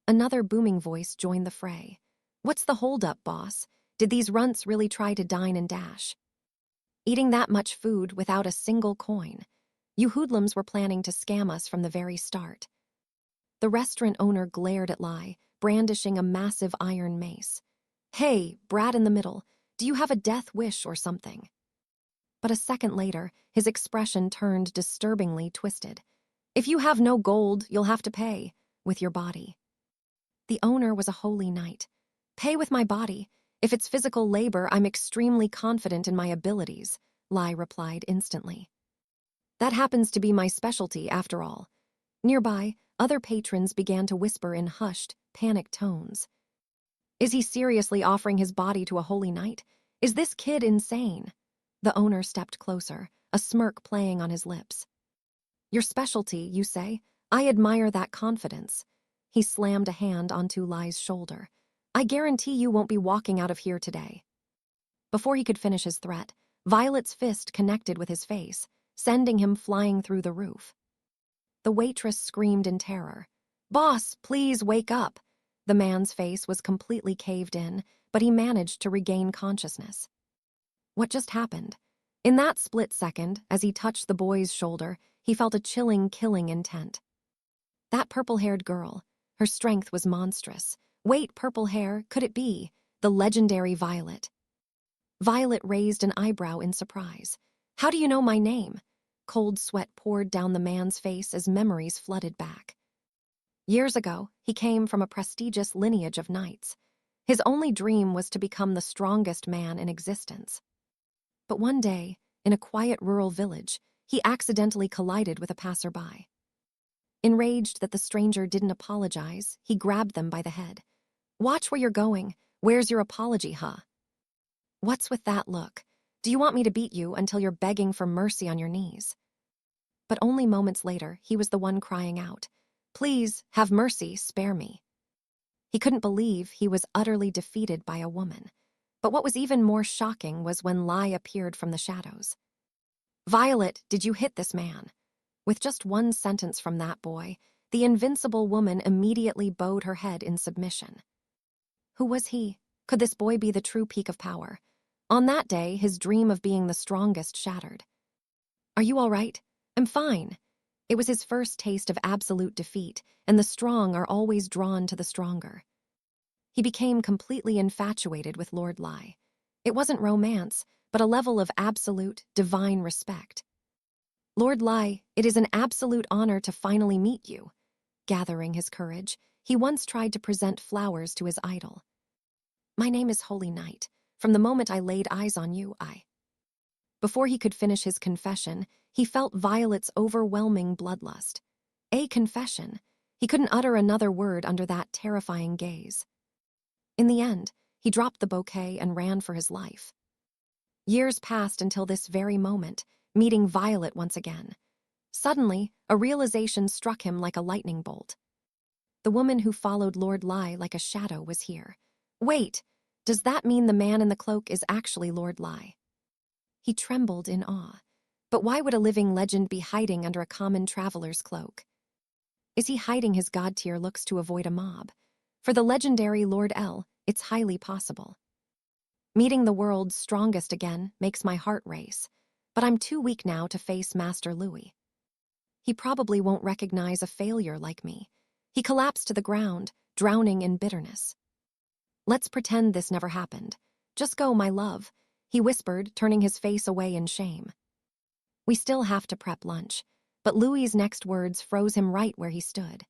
Another booming voice joined the fray. What's the holdup, boss? Did these runts really try to dine and dash? Eating that much food without a single coin. You hoodlums were planning to scam us from the very start. The restaurant owner glared at Lai, brandishing a massive iron mace. Hey, brat in the middle, do you have a death wish or something? But a second later, his expression turned disturbingly twisted. If you have no gold, you'll have to pay with your body. The owner was a holy knight. Pay with my body. If it's physical labor, I'm extremely confident in my abilities, Lai replied instantly. That happens to be my specialty, after all. Nearby, other patrons began to whisper in hushed, panicked tones. Is he seriously offering his body to a holy knight? Is this kid insane? The owner stepped closer, a smirk playing on his lips. Your specialty, you say? I admire that confidence. He slammed a hand onto Lai's shoulder. I guarantee you won't be walking out of here today. Before he could finish his threat, Violet's fist connected with his face, sending him flying through the roof. The waitress screamed in terror. Boss, please wake up. The man's face was completely caved in, but he managed to regain consciousness. What just happened? In that split second, as he touched the boy's shoulder, he felt a chilling, killing intent. That purple-haired girl, her strength was monstrous. Wait, purple hair, could it be? The legendary Violet. Violet raised an eyebrow in surprise. How do you know my name? Cold sweat poured down the man's face as memories flooded back. Years ago, he came from a prestigious lineage of knights. His only dream was to become the strongest man in existence. But one day, in a quiet rural village, he accidentally collided with a passerby. Enraged that the stranger didn't apologize, he grabbed them by the head. Watch where you're going. Where's your apology, huh? What's with that look? Do you want me to beat you until you're begging for mercy on your knees? But only moments later, he was the one crying out, Please, have mercy, spare me. He couldn't believe he was utterly defeated by a woman. But what was even more shocking was when Lai appeared from the shadows. Violet, did you hit this man? With just one sentence from that boy, the invincible woman immediately bowed her head in submission. Who was he? Could this boy be the true peak of power? On that day, his dream of being the strongest shattered. Are you all right? I'm fine. It was his first taste of absolute defeat, and the strong are always drawn to the stronger. He became completely infatuated with Lord Lai. It wasn't romance, but a level of absolute, divine respect. Lord Lai, it is an absolute honor to finally meet you. Gathering his courage, he once tried to present flowers to his idol. My name is Holy Knight. From the moment I laid eyes on you, Before he could finish his confession, he felt Violet's overwhelming bloodlust. A confession. He couldn't utter another word under that terrifying gaze. In the end, He dropped the bouquet and ran for his life. Years passed until this very moment, meeting Violet once again. Suddenly, a realization struck him like a lightning bolt. The woman who followed Lord Lai like a shadow was here. Wait, does that mean the man in the cloak is actually Lord Lai? He trembled in awe. But why would a living legend be hiding under a common traveler's cloak? Is he hiding his god-tier looks to avoid a mob? For the legendary Lord L, it's highly possible. Meeting the world's strongest again makes my heart race, but I'm too weak now to face Master Louis. He probably won't recognize a failure like me. He collapsed to the ground, drowning in bitterness. Let's pretend this never happened. Just go, my love, he whispered, turning his face away in shame. We still have to prep lunch, but Louis's next words froze him right where he stood.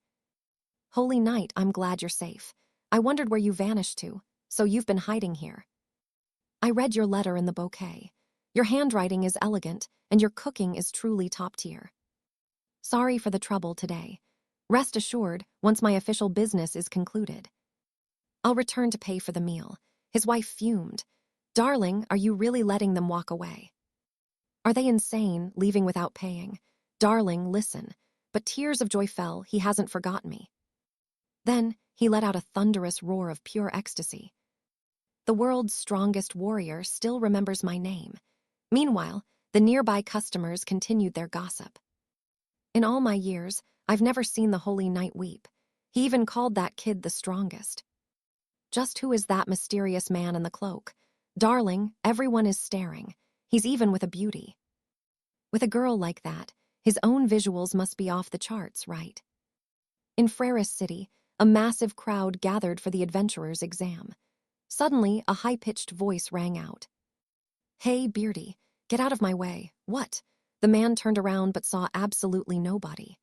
Holy night, I'm glad you're safe. I wondered where you vanished to, so you've been hiding here. I read your letter in the bouquet. Your handwriting is elegant, and your cooking is truly top tier. Sorry for the trouble today. Rest assured, once my official business is concluded, I'll return to pay for the meal. His wife fumed. Darling, are you really letting them walk away? Are they insane, leaving without paying? Darling, listen. But tears of joy fell, he hasn't forgotten me. Then, he let out a thunderous roar of pure ecstasy. The world's strongest warrior still remembers my name. Meanwhile, the nearby customers continued their gossip. In all my years, I've never seen the Holy Knight weep. He even called that kid the strongest. Just who is that mysterious man in the cloak? Darling, everyone is staring. He's even with a beauty. With a girl like that, his own visuals must be off the charts, right? In Freris City, a massive crowd gathered for the adventurer's exam. Suddenly, a high-pitched voice rang out. Hey, Beardy, get out of my way. What? The man turned around but saw absolutely nobody.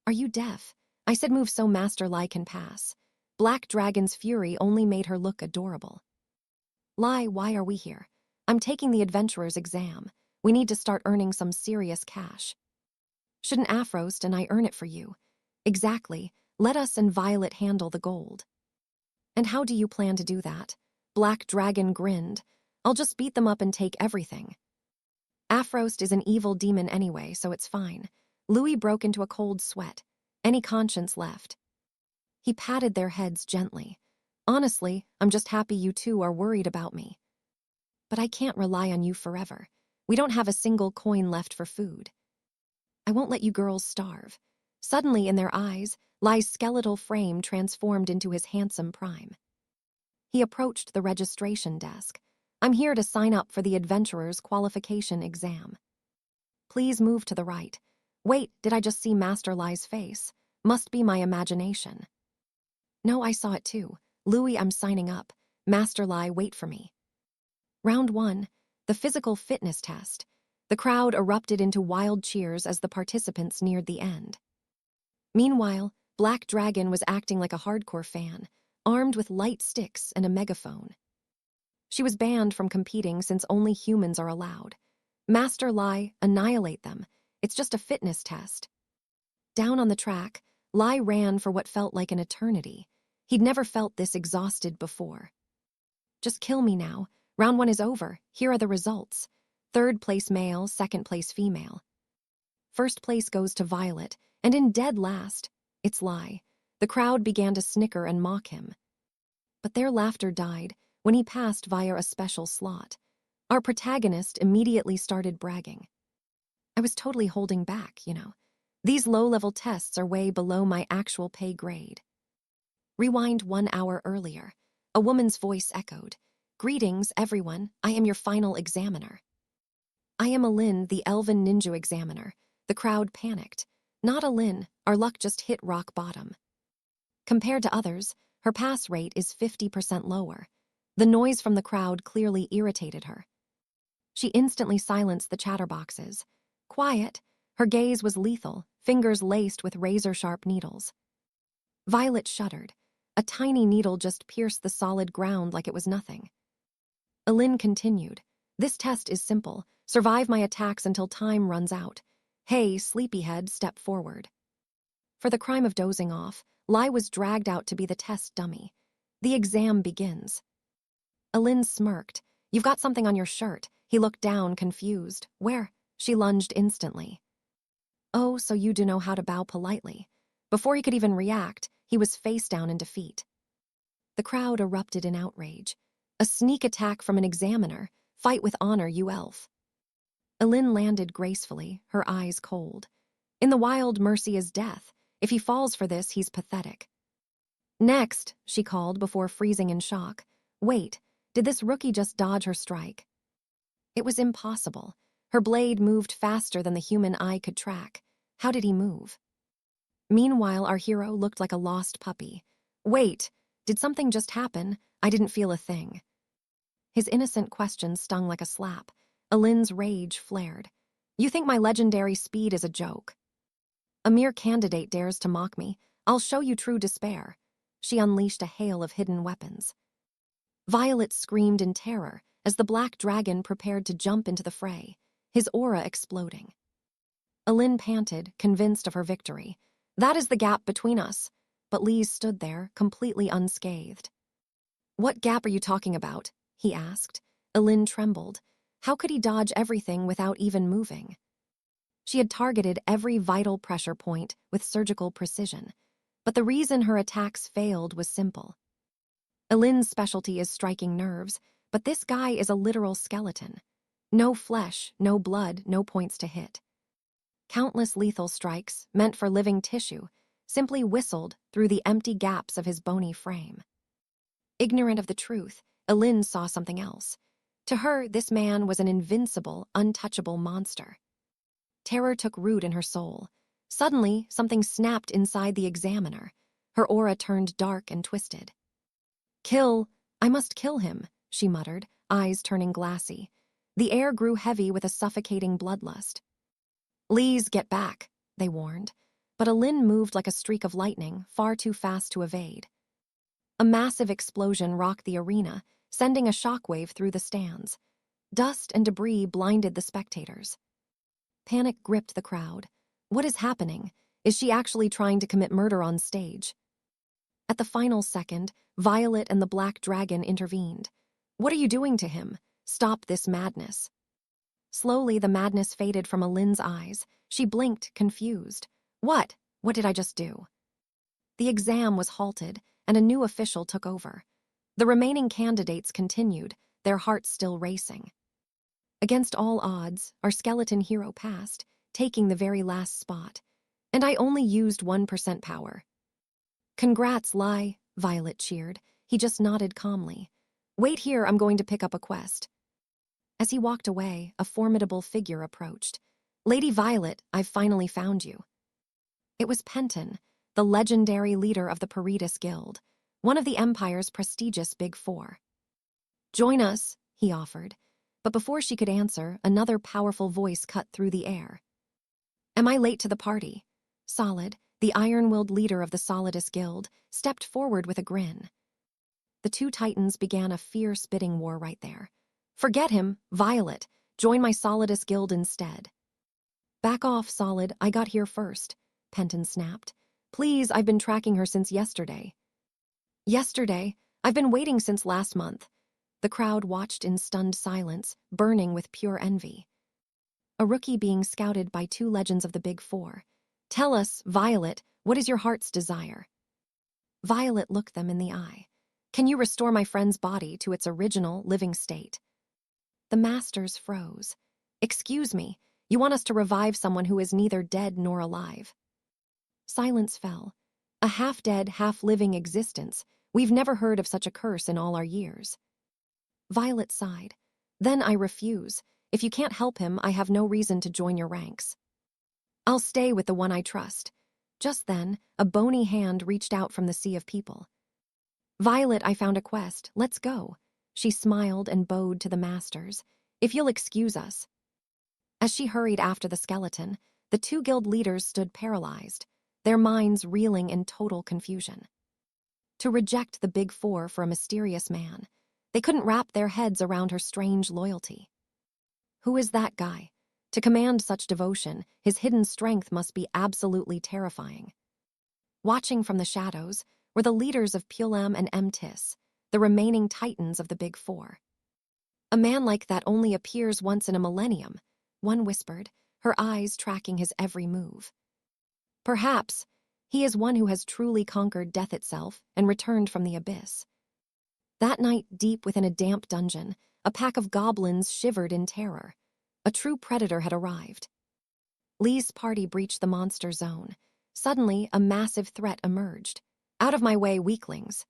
Are you deaf? I said move so Master Lai can pass. Black Dragon's fury only made her look adorable. Lai, why are we here? I'm taking the adventurer's exam. We need to start earning some serious cash. Shouldn't Afrost and I earn it for you? Exactly. Let us and Violet handle the gold. And how do you plan to do that? Black Dragon grinned. I'll just beat them up and take everything. Afrost is an evil demon anyway, so it's fine. Louis broke into a cold sweat. Any conscience left? He patted their heads gently. Honestly, I'm just happy you two are worried about me. But I can't rely on you forever. We don't have a single coin left for food. I won't let you girls starve. Suddenly, in their eyes, Lai's skeletal frame transformed into his handsome prime. He approached the registration desk. I'm here to sign up for the adventurer's qualification exam. Please move to the right. Wait, did I just see Master Lai's face? Must be my imagination. No, I saw it too. Louis, I'm signing up. Master Lai, wait for me. Round 1, the physical fitness test. The crowd erupted into wild cheers as the participants neared the end. Meanwhile, Black Dragon was acting like a hardcore fan, armed with light sticks and a megaphone. She was banned from competing since only humans are allowed. Master Lai, annihilate them. It's just a fitness test. Down on the track, Lai ran for what felt like an eternity. He'd never felt this exhausted before. Just kill me now. Round 1 is over. Here are the results. 3rd place male, 2nd place female. 1st place goes to Violet, and in dead last, it's Lai. The crowd began to snicker and mock him. But their laughter died when he passed via a special slot. Our protagonist immediately started bragging. I was totally holding back, you know. These low-level tests are way below my actual pay grade. Rewind 1 hour earlier. A woman's voice echoed. Greetings, everyone. I am your final examiner. I am Alin, the Elven Ninja examiner. The crowd panicked. Not Alin, our luck just hit rock bottom. Compared to others, her pass rate is 50% lower. The noise from the crowd clearly irritated her. She instantly silenced the chatterboxes. Quiet, her gaze was lethal, fingers laced with razor-sharp needles. Violet shuddered. A tiny needle just pierced the solid ground like it was nothing. Alin continued. This test is simple. Survive my attacks until time runs out. Hey, sleepyhead, step forward. For the crime of dozing off, Lai was dragged out to be the test dummy. The exam begins. Alin smirked. You've got something on your shirt. He looked down, confused. Where? She lunged instantly. Oh, so you do know how to bow politely. Before he could even react, he was face down in defeat. The crowd erupted in outrage. A sneak attack from an examiner. Fight with honor, you elf. Alin landed gracefully, her eyes cold. In the wild, mercy is death. If he falls for this, he's pathetic. Next, she called before freezing in shock. Wait, did this rookie just dodge her strike? It was impossible. Her blade moved faster than the human eye could track. How did he move? Meanwhile, our hero looked like a lost puppy. Wait, did something just happen? I didn't feel a thing. His innocent question stung like a slap. Alin's rage flared. You think my legendary speed is a joke? A mere candidate dares to mock me. I'll show you true despair. She unleashed a hail of hidden weapons. Violet screamed in terror as the black dragon prepared to jump into the fray, his aura exploding. Alin panted, convinced of her victory. That is the gap between us. But Lise stood there, completely unscathed. What gap are you talking about? He asked. Alin trembled. How could he dodge everything without even moving? She had targeted every vital pressure point with surgical precision, but the reason her attacks failed was simple. Alin's specialty is striking nerves, but this guy is a literal skeleton. No flesh, no blood, no points to hit. Countless lethal strikes, meant for living tissue, simply whistled through the empty gaps of his bony frame. Ignorant of the truth, Alin saw something else. To her, this man was an invincible, untouchable monster. Terror took root in her soul. Suddenly, something snapped inside the examiner. Her aura turned dark and twisted. Kill! I must kill him, she muttered, eyes turning glassy. The air grew heavy with a suffocating bloodlust. Lise, get back, they warned. But Alin moved like a streak of lightning, far too fast to evade. A massive explosion rocked the arena, sending a shockwave through the stands. Dust and debris blinded the spectators. Panic gripped the crowd. What is happening? Is she actually trying to commit murder on stage? At the final second, Violet and the Black Dragon intervened. What are you doing to him? Stop this madness. Slowly, the madness faded from Alin's eyes. She blinked, confused. What? What did I just do? The exam was halted, and a new official took over. The remaining candidates continued, their hearts still racing. Against all odds, our skeleton hero passed, taking the very last spot. And I only used 1% power. Congrats, Lai, Violet cheered. He just nodded calmly. Wait here, I'm going to pick up a quest. As he walked away, a formidable figure approached. Lady Violet, I've finally found you. It was Penton, the legendary leader of the 𝒂𝒏𝒌 Guild, one of the Empire's prestigious Big Four. Join us, he offered, but before she could answer, another powerful voice cut through the air. Am I late to the party? Solid, the iron-willed leader of the 𝒂𝒏𝒌 Guild, stepped forward with a grin. The two titans began a fierce bidding war right there. Forget him, Violet. Join my 𝒂𝒏𝒌 Guild instead. Back off, Solid. I got here first, Penton snapped. Please, I've been tracking her since yesterday. Yesterday? I've been waiting since last month. The crowd watched in stunned silence, burning with pure envy. A rookie being scouted by two legends of the Big Four. Tell us, Violet, what is your heart's desire? Violet looked them in the eye. Can you restore my friend's body to its original, living state? The masters froze. Excuse me, you want us to revive someone who is neither dead nor alive? Silence fell. A half-dead, half-living existence. We've never heard of such a curse in all our years. Violet sighed. Then I refuse. If you can't help him, I have no reason to join your ranks. I'll stay with the one I trust. Just then, a bony hand reached out from the sea of people. Violet, I found a quest. Let's go. She smiled and bowed to the masters. If you'll excuse us. As she hurried after the skeleton, the two guild leaders stood paralyzed, their minds reeling in total confusion. To reject the Big Four for a mysterious man, they couldn't wrap their heads around her strange loyalty. Who is that guy? To command such devotion, his hidden strength must be absolutely terrifying. Watching from the shadows were the leaders of 𝒂𝒏𝒌 and 𝒂𝒏𝒕𝒆, the remaining titans of the Big Four. A man like that only appears once in a millennium, one whispered, her eyes tracking his every move. Perhaps he is one who has truly conquered death itself and returned from the abyss. That night, deep within a damp dungeon, a pack of goblins shivered in terror. A true predator had arrived. Lee's party breached the monster zone. Suddenly, a massive threat emerged. Out of my way, weaklings.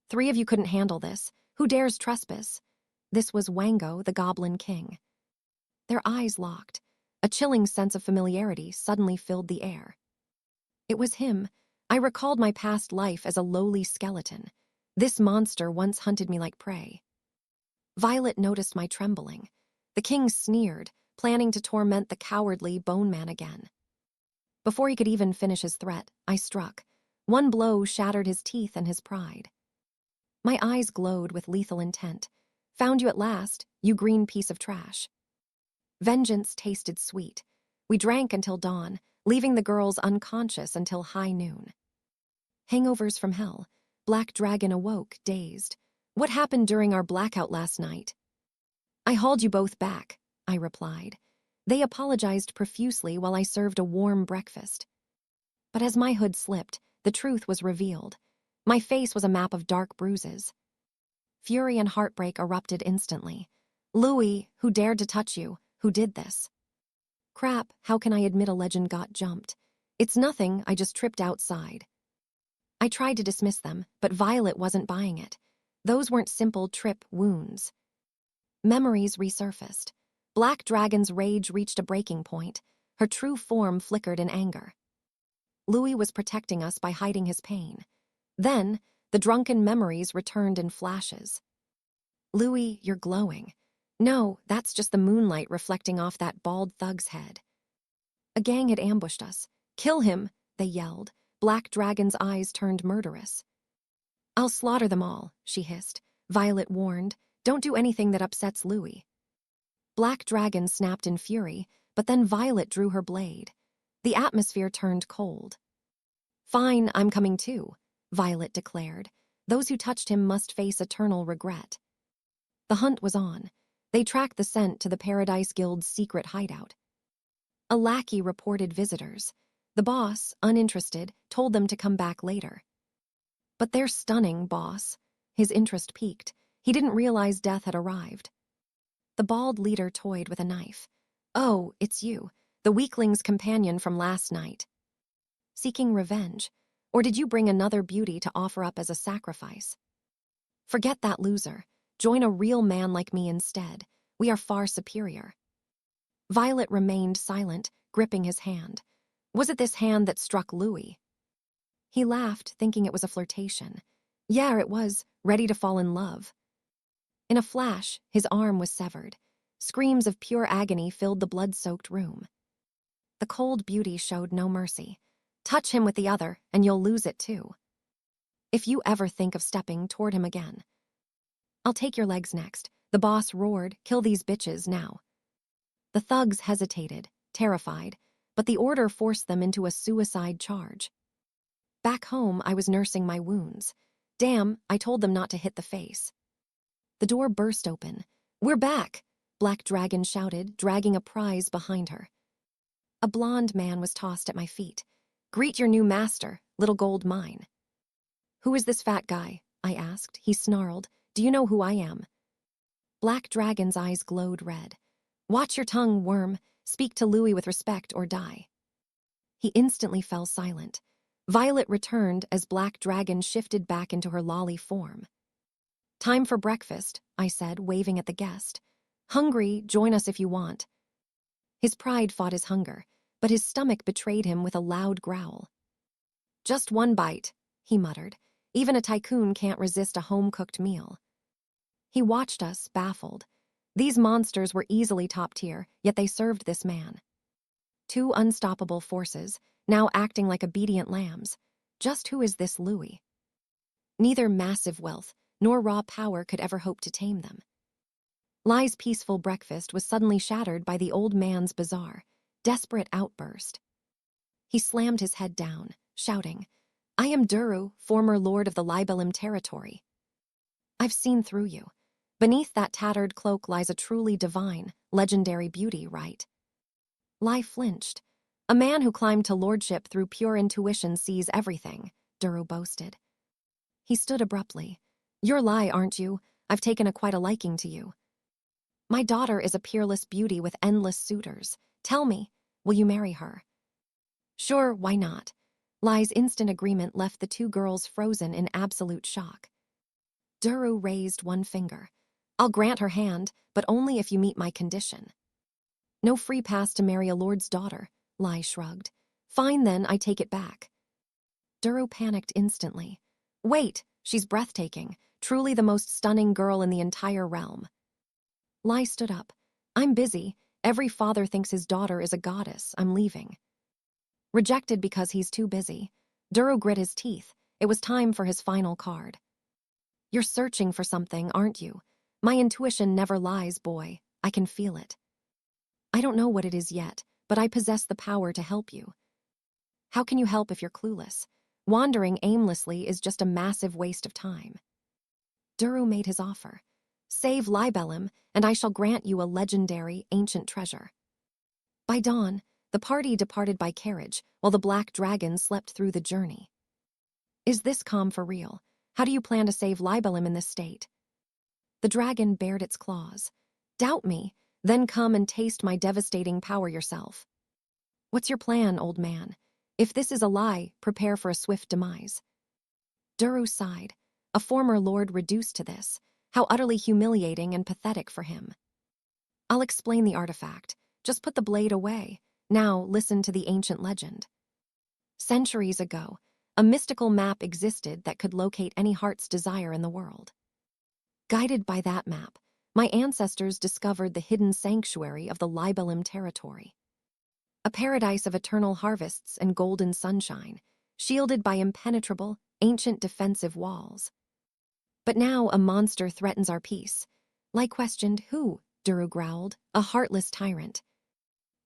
3 of you couldn't handle this. Who dares trespass? This was Wango, the Goblin King. Their eyes locked. A chilling sense of familiarity suddenly filled the air. It was him. I recalled my past life as a lowly skeleton. This monster once hunted me like prey. Violet noticed my trembling. The king sneered, planning to torment the cowardly Bone Man again. Before he could even finish his threat, I struck. One blow shattered his teeth and his pride. My eyes glowed with lethal intent. Found you at last, you green piece of trash. Vengeance tasted sweet. We drank until dawn, leaving the girls unconscious until high noon. Hangovers from hell. Black Dragon awoke, dazed. What happened during our blackout last night? I hauled you both back, I replied. They apologized profusely while I served a warm breakfast. But as my hood slipped, the truth was revealed. My face was a map of dark bruises. Fury and heartbreak erupted instantly. Louis, who dared to touch you? Who did this? Crap, how can I admit a legend got jumped? It's nothing, I just tripped outside. I tried to dismiss them, but Violet wasn't buying it. Those weren't simple trip wounds. Memories resurfaced. Black Dragon's rage reached a breaking point. Her true form flickered in anger. Louis was protecting us by hiding his pain. Then, the drunken memories returned in flashes. Louis, you're glowing. No, that's just the moonlight reflecting off that bald thug's head. A gang had ambushed us. Kill him, they yelled. Black Dragon's eyes turned murderous. I'll slaughter them all, she hissed. Violet warned, don't do anything that upsets Louis. Black Dragon snapped in fury, but then Violet drew her blade. The atmosphere turned cold. Fine, I'm coming too, Violet declared. Those who touched him must face eternal regret. The hunt was on. They tracked the scent to the Paradise Guild's secret hideout. A lackey reported visitors. The boss, uninterested, told them to come back later. But they're stunning, boss. His interest peaked. He didn't realize death had arrived. The bald leader toyed with a knife. Oh, it's you, the weakling's companion from last night. Seeking revenge? Or did you bring another beauty to offer up as a sacrifice? Forget that loser. Join a real man like me instead. We are far superior. Violet remained silent, gripping his hand. Was it this hand that struck Louis? He laughed, thinking it was a flirtation. Yeah, it was, ready to fall in love. In a flash, his arm was severed. Screams of pure agony filled the blood-soaked room. The cold beauty showed no mercy. Touch him with the other, and you'll lose it too. If you ever think of stepping toward him again. I'll take your legs next, the boss roared, kill these bitches now. The thugs hesitated, terrified, but the order forced them into a suicide charge. Back home, I was nursing my wounds. Damn, I told them not to hit the face. The door burst open. We're back, Black Dragon shouted, dragging a prize behind her. A blonde man was tossed at my feet. Greet your new master, little gold mine. Who is this fat guy? I asked. He snarled. Do you know who I am? Black Dragon's eyes glowed red. Watch your tongue, worm. Speak to Louis with respect or die. He instantly fell silent. Violet returned as Black Dragon shifted back into her lolly form. Time for breakfast, I said, waving at the guest. Hungry, join us if you want. His pride fought his hunger, but his stomach betrayed him with a loud growl. Just one bite, he muttered. Even a tycoon can't resist a home-cooked meal. He watched us, baffled. These monsters were easily top tier, yet they served this man. 2 unstoppable forces, now acting like obedient lambs. Just who is this Louis? Neither massive wealth nor raw power could ever hope to tame them. Lai's peaceful breakfast was suddenly shattered by the old man's bizarre, desperate outburst. He slammed his head down, shouting, I am Duru, former lord of the 𝑧𝑺𝑺-𝑹𝒂𝒏 territory. I've seen through you. Beneath that tattered cloak lies a truly divine, legendary beauty, right? Lai flinched. A man who climbed to lordship through pure intuition sees everything, Duru boasted. He stood abruptly. You're Lai, aren't you? I've taken quite a liking to you. My daughter is a peerless beauty with endless suitors. Tell me, will you marry her? Sure, why not? Lai's instant agreement left the two girls frozen in absolute shock. Duru raised one finger. I'll grant her hand, but only if you meet my condition. No free pass to marry a lord's daughter, Lai shrugged. Fine then, I take it back. Duru panicked instantly. Wait, she's breathtaking, truly the most stunning girl in the entire realm. Lai stood up. I'm busy. Every father thinks his daughter is a goddess. I'm leaving. Rejected because he's too busy. Duru grit his teeth. It was time for his final card. You're searching for something, aren't you? My intuition never lies, boy. I can feel it. I don't know what it is yet, but I possess the power to help you. How can you help if you're clueless? Wandering aimlessly is just a massive waste of time. Duru made his offer. Save 𝑧𝒏𝒌, and I shall grant you a legendary, ancient treasure. By dawn, the party departed by carriage, while the black dragon slept through the journey. Is this calm for real? How do you plan to save 𝑧𝒏𝒌 in this state? The dragon bared its claws. Doubt me, then come and taste my devastating power yourself. What's your plan, old man? If this is a lie, prepare for a swift demise. Duru sighed. A former lord reduced to this. How utterly humiliating and pathetic for him. I'll explain the artifact. Just put the blade away. Now listen to the ancient legend. Centuries ago, a mystical map existed that could locate any heart's desire in the world. Guided by that map, my ancestors discovered the hidden sanctuary of the 𝑧𝒏𝒌 territory. A paradise of eternal harvests and golden sunshine, shielded by impenetrable, ancient defensive walls. But now a monster threatens our peace. Lai questioned, who? Duru growled, a heartless tyrant.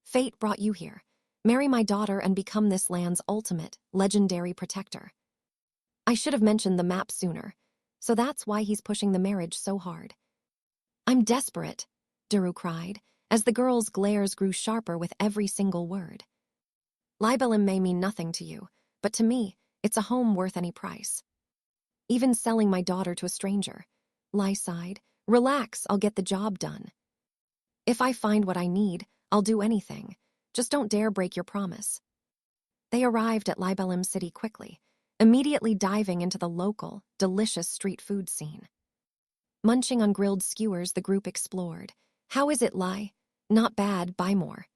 Fate brought you here. Marry my daughter and become this land's ultimate, legendary protector. I should have mentioned the map sooner, so that's why he's pushing the marriage so hard. I'm desperate, Duru cried, as the girl's glares grew sharper with every single word. 𝑧𝒏𝒌 may mean nothing to you, but to me, it's a home worth any price. Even selling my daughter to a stranger. Lai sighed. Relax, I'll get the job done. If I find what I need, I'll do anything. Just don't dare break your promise. They arrived at 𝑧𝒏𝒌 city quickly, immediately diving into the local, delicious street food scene. Munching on grilled skewers, the group explored. How is it, Lai? Not bad, buy more.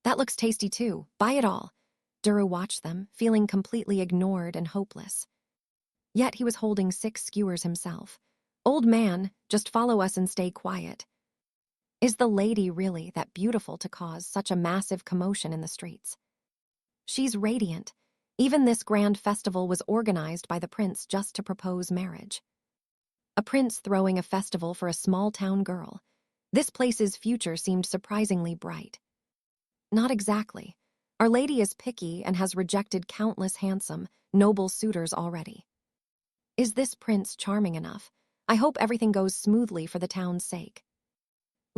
That looks tasty too, buy it all. Duru watched them, feeling completely ignored and hopeless. Yet he was holding 6 skewers himself. Old man, just follow us and stay quiet. Is the lady really that beautiful to cause such a massive commotion in the streets? She's radiant. Even this grand festival was organized by the prince just to propose marriage. A prince throwing a festival for a small-town girl. This place's future seemed surprisingly bright. Not exactly. Our lady is picky and has rejected countless handsome, noble suitors already. Is this prince charming enough? I hope everything goes smoothly for the town's sake.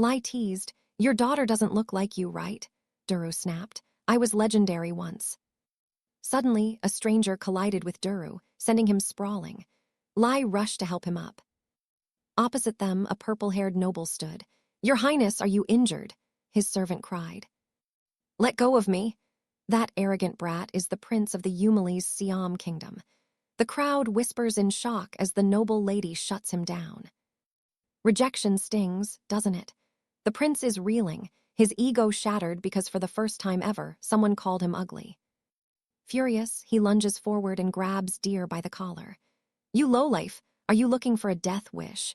Lai teased, your daughter doesn't look like you, right? Duru snapped, I was legendary once. Suddenly, a stranger collided with Duru, sending him sprawling. Lai rushed to help him up. Opposite them, a purple-haired noble stood. Your Highness, are you injured? His servant cried. Let go of me. That arrogant brat is the prince of the 𝑧𝒏𝒌's Siam kingdom. The crowd whispers in shock as the noble lady shuts him down. Rejection stings, doesn't it? The prince is reeling, his ego shattered because for the first time ever, someone called him ugly. Furious, he lunges forward and grabs Deer by the collar. You lowlife, are you looking for a death wish?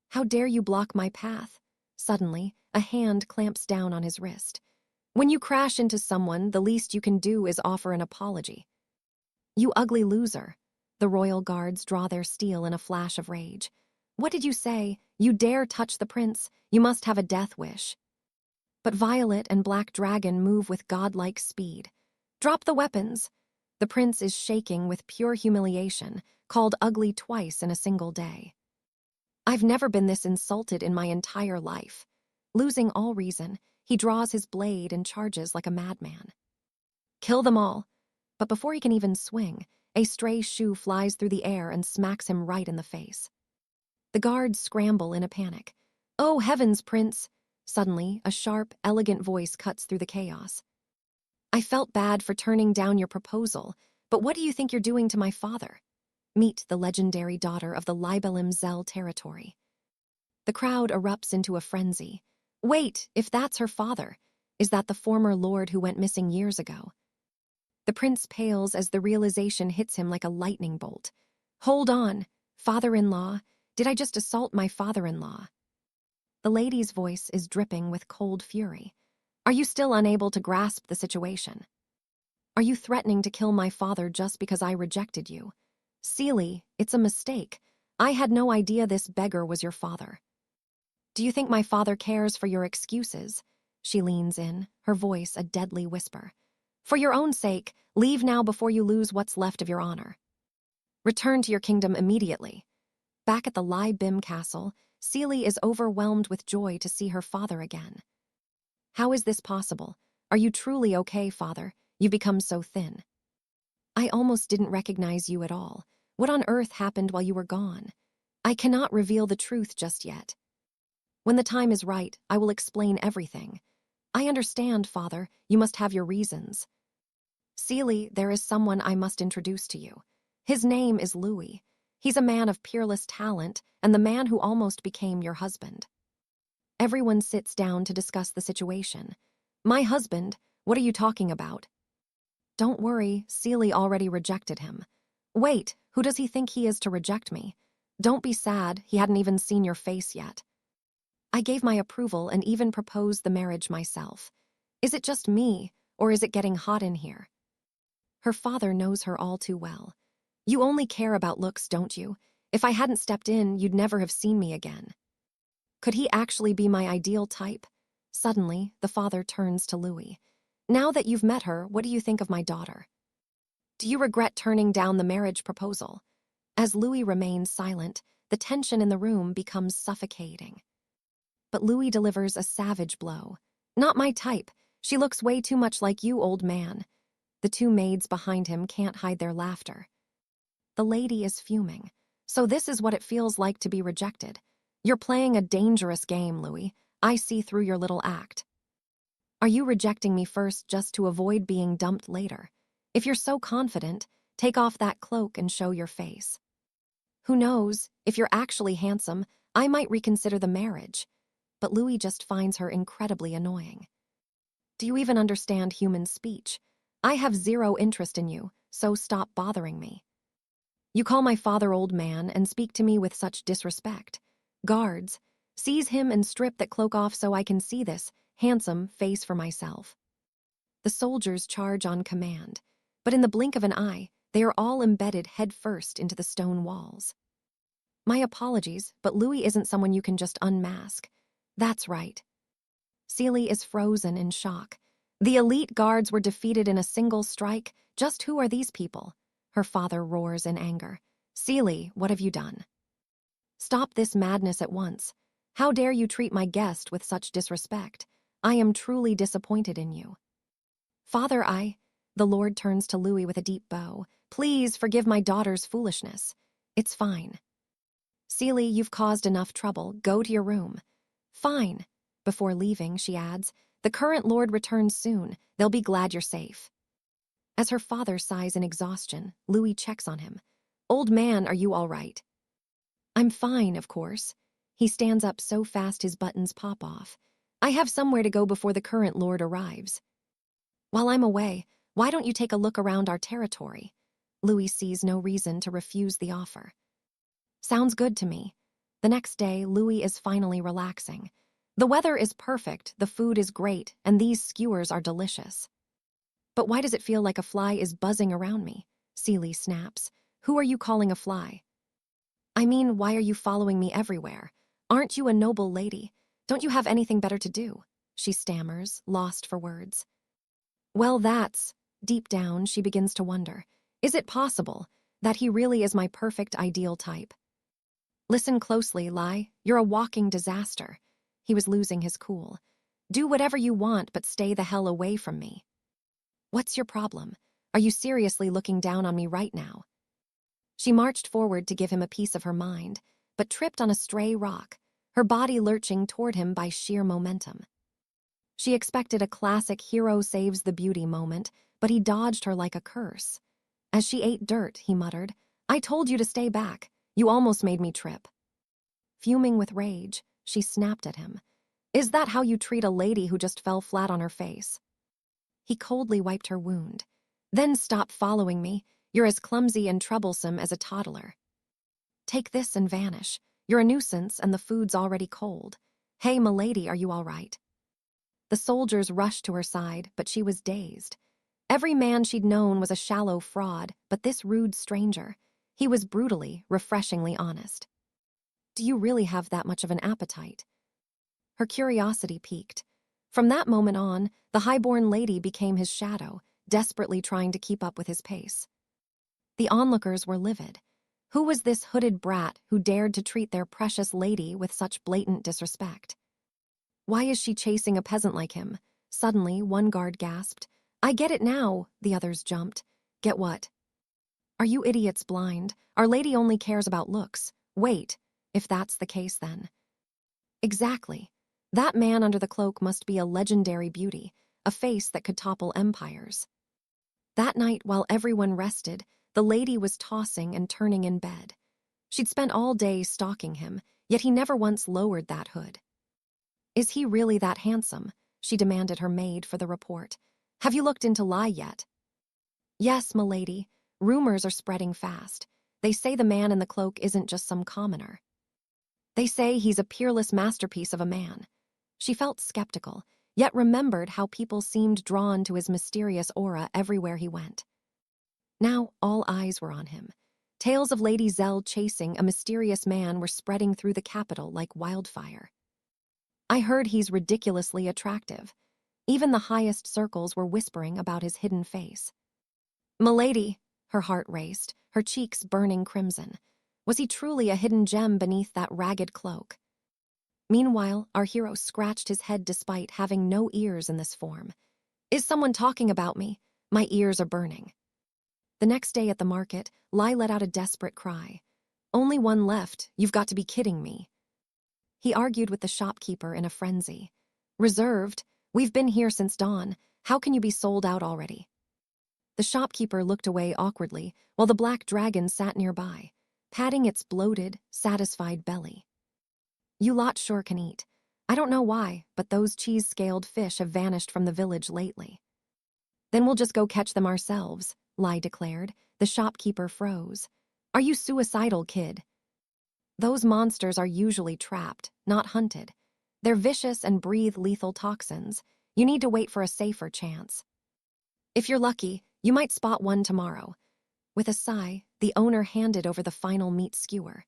How dare you block my path? Suddenly, a hand clamps down on his wrist. When you crash into someone, the least you can do is offer an apology. You ugly loser. The royal guards draw their steel in a flash of rage. What did you say? You dare touch the prince? You must have a death wish. But Violet and Black Dragon move with godlike speed. Drop the weapons. The prince is shaking with pure humiliation, called ugly twice in a single day. I've never been this insulted in my entire life. Losing all reason, he draws his blade and charges like a madman. Kill them all. But before he can even swing, a stray shoe flies through the air and smacks him right in the face. The guards scramble in a panic. "Oh, heavens, Prince!" Suddenly, a sharp, elegant voice cuts through the chaos. "I felt bad for turning down your proposal, but what do you think you're doing to my father? Meet the legendary daughter of the 𝑧𝒏𝒌 territory." The crowd erupts into a frenzy. Wait, if that's her father, is that the former lord who went missing years ago? The prince pales as the realization hits him like a lightning bolt. Hold on, father-in-law, did I just assault my father-in-law? The lady's voice is dripping with cold fury. Are you still unable to grasp the situation? Are you threatening to kill my father just because I rejected you? Seely, it's a mistake. I had no idea this beggar was your father. Do you think my father cares for your excuses? She leans in, her voice a deadly whisper. For your own sake, leave now before you lose what's left of your honor. Return to your kingdom immediately. Back at the 𝑧𝒏𝒌 castle, Seely is overwhelmed with joy to see her father again. How is this possible? Are you truly okay, father? You've become so thin. I almost didn't recognize you at all. What on earth happened while you were gone? I cannot reveal the truth just yet. When the time is right, I will explain everything. I understand, father, you must have your reasons. Seely, there is someone I must introduce to you. His name is Louis. He's a man of peerless talent and the man who almost became your husband. Everyone sits down to discuss the situation. My husband? What are you talking about? Don't worry, Seely already rejected him. Wait, who does he think he is to reject me? Don't be sad, he hadn't even seen your face yet. I gave my approval and even proposed the marriage myself. Is it just me, or is it getting hot in here? Her father knows her all too well. You only care about looks, don't you? If I hadn't stepped in, you'd never have seen me again. Could he actually be my ideal type? Suddenly, the father turns to Louis. Now that you've met her, what do you think of my daughter? Do you regret turning down the marriage proposal? As Louis remains silent, the tension in the room becomes suffocating. But Louis delivers a savage blow. Not my type. She looks way too much like you, old man. The two maids behind him can't hide their laughter. The lady is fuming. So this is what it feels like to be rejected. You're playing a dangerous game, Louis. I see through your little act. Are you rejecting me first just to avoid being dumped later? If you're so confident, take off that cloak and show your face. Who knows, if you're actually handsome, I might reconsider the marriage. But Louis just finds her incredibly annoying. Do you even understand human speech? I have zero interest in you, so stop bothering me. You call my father old man and speak to me with such disrespect. Guards, seize him and strip that cloak off so I can see this handsome face for myself. The soldiers charge on command, but in the blink of an eye, they are all embedded headfirst into the stone walls. My apologies, but Louis isn't someone you can just unmask. That's right. Seely is frozen in shock. The elite guards were defeated in a single strike. Just who are these people? Her father roars in anger. Seely, what have you done? Stop this madness at once. How dare you treat my guest with such disrespect? I am truly disappointed in you. Father, The Lord turns to Louis with a deep bow. Please forgive my daughter's foolishness. It's fine. Seely, you've caused enough trouble. Go to your room. Fine. Before leaving, she adds, the current lord returns soon. They'll be glad you're safe. As her father sighs in exhaustion, Louis checks on him. Old man, are you all right? I'm fine, of course. He stands up so fast his buttons pop off. I have somewhere to go before the current lord arrives. While I'm away, why don't you take a look around our territory? Louis sees no reason to refuse the offer. Sounds good to me. The next day, Louis is finally relaxing. The weather is perfect, the food is great, and these skewers are delicious. But why does it feel like a fly is buzzing around me? Seely snaps. Who are you calling a fly? I mean, why are you following me everywhere? Aren't you a noble lady? Don't you have anything better to do? She stammers, lost for words. Well, deep down, she begins to wonder. Is it possible that he really is my perfect ideal type? Listen closely, Lai. You're a walking disaster. He was losing his cool. Do whatever you want, but stay the hell away from me. What's your problem? Are you seriously looking down on me right now? She marched forward to give him a piece of her mind, but tripped on a stray rock, her body lurching toward him by sheer momentum. She expected a classic hero saves the beauty moment, but he dodged her like a curse. As she ate dirt, he muttered, I told you to stay back. You almost made me trip. Fuming with rage, she snapped at him. Is that how you treat a lady who just fell flat on her face? He coldly wiped her wound. Then stop following me. You're as clumsy and troublesome as a toddler. Take this and vanish. You're a nuisance and the food's already cold. Hey, milady, are you all right? The soldiers rushed to her side, but she was dazed. Every man she'd known was a shallow fraud, but this rude stranger, he was brutally, refreshingly honest. Do you really have that much of an appetite? Her curiosity piqued. From that moment on, the highborn lady became his shadow, desperately trying to keep up with his pace. The onlookers were livid. Who was this hooded brat who dared to treat their precious lady with such blatant disrespect? Why is she chasing a peasant like him? Suddenly, one guard gasped. I get it now, the others jumped. Get what? Are you idiots blind? Our lady only cares about looks. Wait, if that's the case then. Exactly. That man under the cloak must be a legendary beauty, a face that could topple empires. That night, while everyone rested, the lady was tossing and turning in bed. She'd spent all day stalking him, yet he never once lowered that hood. Is he really that handsome? She demanded her maid for the report. Have you looked into Lai yet? Yes, milady. Rumors are spreading fast. They say the man in the cloak isn't just some commoner. They say he's a peerless masterpiece of a man. She felt skeptical, yet remembered how people seemed drawn to his mysterious aura everywhere he went. Now all eyes were on him. Tales of Lady Zell chasing a mysterious man were spreading through the capital like wildfire. I heard he's ridiculously attractive. Even the highest circles were whispering about his hidden face. Milady, her heart raced, her cheeks burning crimson. Was he truly a hidden gem beneath that ragged cloak? Meanwhile, our hero scratched his head despite having no ears in this form. Is someone talking about me? My ears are burning. The next day at the market, Lai let out a desperate cry. Only one left, you've got to be kidding me. He argued with the shopkeeper in a frenzy. Reserved, we've been here since dawn. How can you be sold out already? The shopkeeper looked away awkwardly while the black dragon sat nearby, patting its bloated, satisfied belly. You lot sure can eat. I don't know why, but those cheese-scaled fish have vanished from the village lately. Then we'll just go catch them ourselves, Lai declared. The shopkeeper froze. Are you suicidal, kid? Those monsters are usually trapped, not hunted. They're vicious and breathe lethal toxins. You need to wait for a safer chance. If you're lucky, you might spot one tomorrow. With a sigh, the owner handed over the final meat skewer.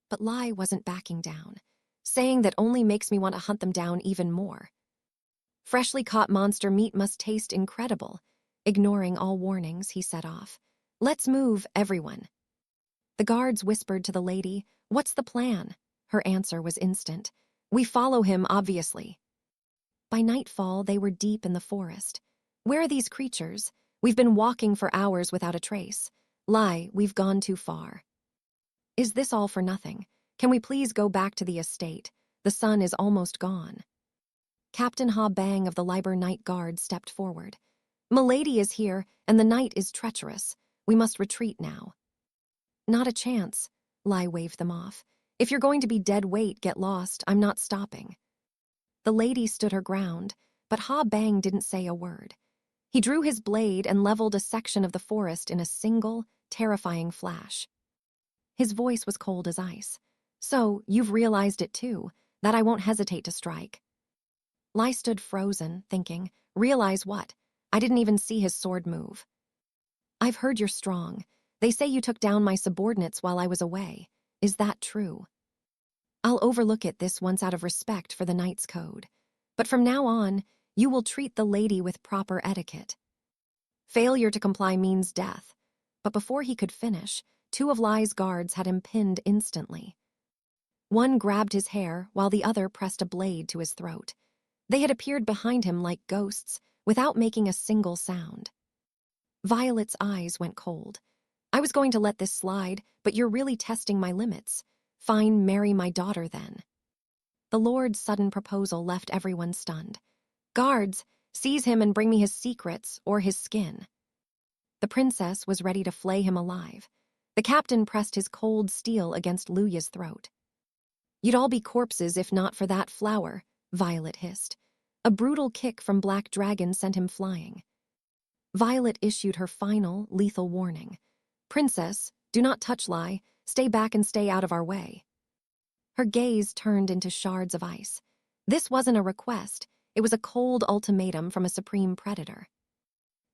But Lai wasn't backing down, saying that only makes me want to hunt them down even more. Freshly caught monster meat must taste incredible. Ignoring all warnings, he set off. Let's move, everyone. The guards whispered to the lady, What's the plan? Her answer was instant. We follow him, obviously. By nightfall, they were deep in the forest. Where are these creatures? We've been walking for hours without a trace. Lai, we've gone too far. Is this all for nothing? Can we please go back to the estate? The sun is almost gone. Captain 𝒂𝒏𝒌 of the Liber Night Guard stepped forward. Milady is here, and the night is treacherous. We must retreat now. Not a chance. Lai waved them off. If you're going to be dead weight, get lost. I'm not stopping. The lady stood her ground, but 𝒂𝒏𝒌 didn't say a word. He drew his blade and leveled a section of the forest in a single, terrifying flash. His voice was cold as ice. So, you've realized it too, that I won't hesitate to strike. Lai stood frozen, thinking, realize what? I didn't even see his sword move. I've heard you're strong. They say you took down my subordinates while I was away. Is that true? I'll overlook it this once out of respect for the knight's code. But from now on, you will treat the lady with proper etiquette. Failure to comply means death. But before he could finish, two of Lai's guards had him pinned instantly. One grabbed his hair while the other pressed a blade to his throat. They had appeared behind him like ghosts, without making a single sound. Violet's eyes went cold. I was going to let this slide, but you're really testing my limits. Fine, marry my daughter then. The Lord's sudden proposal left everyone stunned. Guards, seize him and bring me his secrets or his skin. The princess was ready to flay him alive. The captain pressed his cold steel against Luya's throat. You'd all be corpses if not for that flower, Violet hissed. A brutal kick from Black Dragon sent him flying. Violet issued her final, lethal warning. Princess, do not touch Lai. Stay back and stay out of our way. Her gaze turned into shards of ice. This wasn't a request. It was a cold ultimatum from a supreme predator.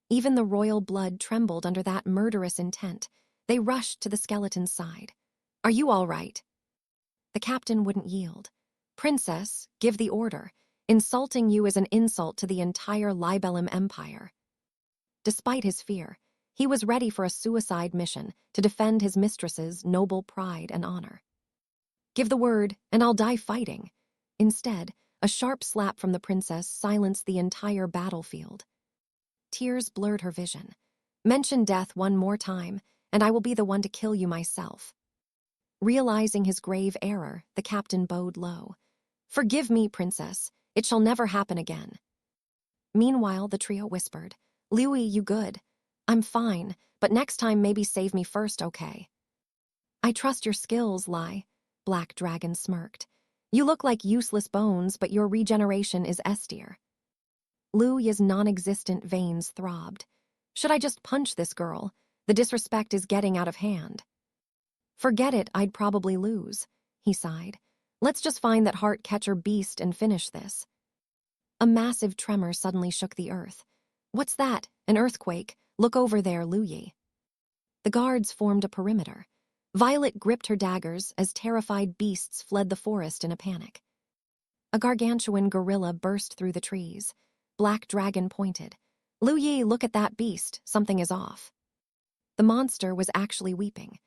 Even the royal blood trembled under that murderous intent. They rushed to the skeleton's side. Are you all right? The captain wouldn't yield. Princess, give the order. Insulting you is an insult to the entire Libellum Empire. Despite his fear, he was ready for a suicide mission to defend his mistress's noble pride and honor. Give the word, and I'll die fighting. Instead, a sharp slap from the princess silenced the entire battlefield. Tears blurred her vision. Mention death one more time, and I will be the one to kill you myself. Realizing his grave error, the captain bowed low. Forgive me, princess. It shall never happen again. Meanwhile, the trio whispered, Louis, you good? I'm fine, but next time maybe save me first, okay? I trust your skills, Lai. Black Dragon smirked. You look like useless bones, but your regeneration is S tier. Luya's non-existent veins throbbed. Should I just punch this girl? The disrespect is getting out of hand. Forget it, I'd probably lose, he sighed. Let's just find that heart-catcher beast and finish this. A massive tremor suddenly shook the earth. What's that? An earthquake? Look over there, Luyi. The guards formed a perimeter. Violet gripped her daggers as terrified beasts fled the forest in a panic. A gargantuan gorilla burst through the trees. Black Dragon pointed. Luyi, look at that beast. Something is off. The monster was actually weeping.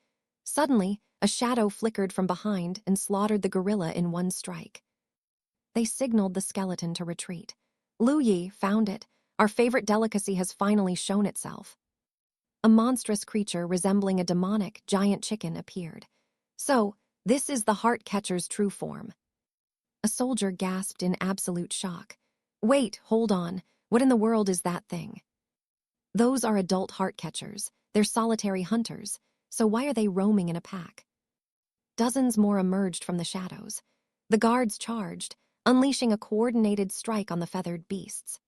Suddenly, a shadow flickered from behind and slaughtered the gorilla in one strike. They signaled the skeleton to retreat. Luyi, found it. Our favorite delicacy has finally shown itself. A monstrous creature resembling a demonic giant chicken appeared. So, this is the heart-catcher's true form. A soldier gasped in absolute shock. Wait, hold on. What in the world is that thing? Those are adult heart-catchers. They're solitary hunters. So why are they roaming in a pack? Dozens more emerged from the shadows. The guards charged, unleashing a coordinated strike on the feathered beasts.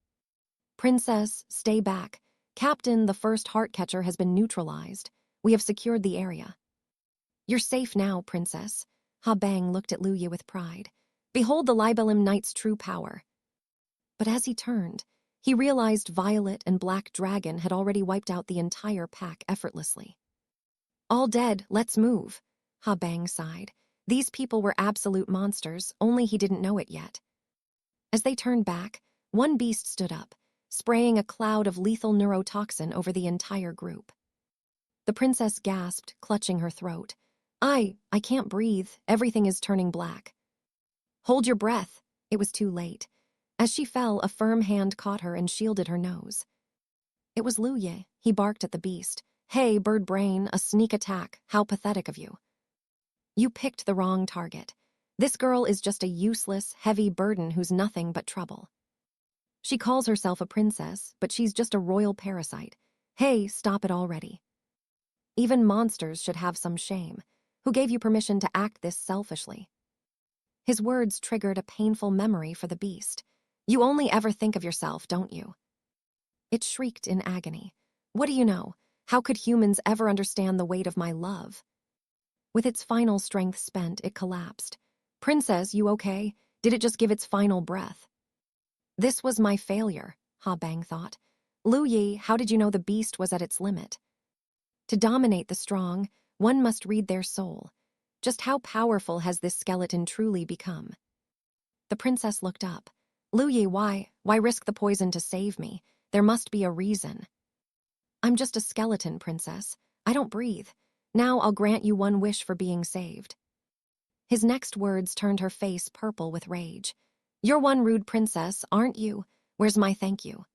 Princess, stay back. Captain, the first heart-catcher has been neutralized. We have secured the area. You're safe now, Princess. Ha Bang looked at Luya with pride. Behold the Libellum Knight's true power. But as he turned, he realized Violet and Black Dragon had already wiped out the entire pack effortlessly. All dead, let's move. Ha Bang sighed. These people were absolute monsters, only he didn't know it yet. As they turned back, one beast stood up, spraying a cloud of lethal neurotoxin over the entire group. The princess gasped, clutching her throat. I can't breathe. Everything is turning black. Hold your breath. It was too late. As she fell, a firm hand caught her and shielded her nose. It was Luye. He barked at the beast. Hey, bird brain, a sneak attack. How pathetic of you. You picked the wrong target. This girl is just a useless, heavy burden who's nothing but trouble. She calls herself a princess, but she's just a royal parasite. Hey, stop it already. Even monsters should have some shame. Who gave you permission to act this selfishly? His words triggered a painful memory for the beast. You only ever think of yourself, don't you? It shrieked in agony. What do you know? How could humans ever understand the weight of my love? With its final strength spent, it collapsed. Princess, you okay? Did it just give its final breath? This was my failure, Ha Bang thought. Lu Yi, how did you know the beast was at its limit? To dominate the strong, one must read their soul. Just how powerful has this skeleton truly become? The princess looked up. Lu Yi, why risk the poison to save me? There must be a reason. I'm just a skeleton, princess. I don't breathe. Now I'll grant you one wish for being saved. His next words turned her face purple with rage. "You're one rude princess, aren't you? Where's my thank you?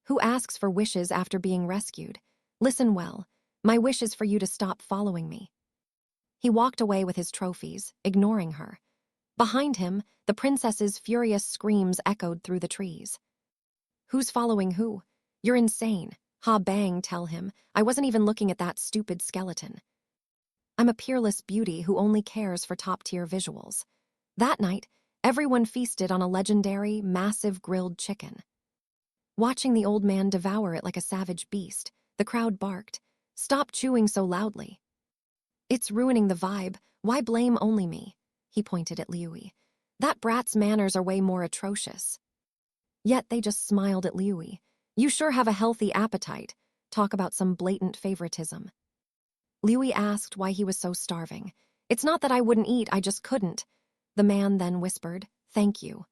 Who asks for wishes after being rescued? Listen well, my wish is for you to stop following me." He walked away with his trophies, ignoring her. Behind him, the princess's furious screams echoed through the trees. "Who's following who? You're insane. 𝒂𝒏𝒌, tell him. I wasn't even looking at that stupid skeleton. I'm a peerless beauty who only cares for top-tier visuals." That night, everyone feasted on a legendary, massive grilled chicken. Watching the old man devour it like a savage beast, the crowd barked, "Stop chewing so loudly. It's ruining the vibe. Why blame only me?" He pointed at Liuyi. "That brat's manners are way more atrocious." Yet they just smiled at Liuyi. "You sure have a healthy appetite. Talk about some blatant favoritism." Liuyi asked why he was so starving. "It's not that I wouldn't eat, I just couldn't." The man then whispered, "Thank you."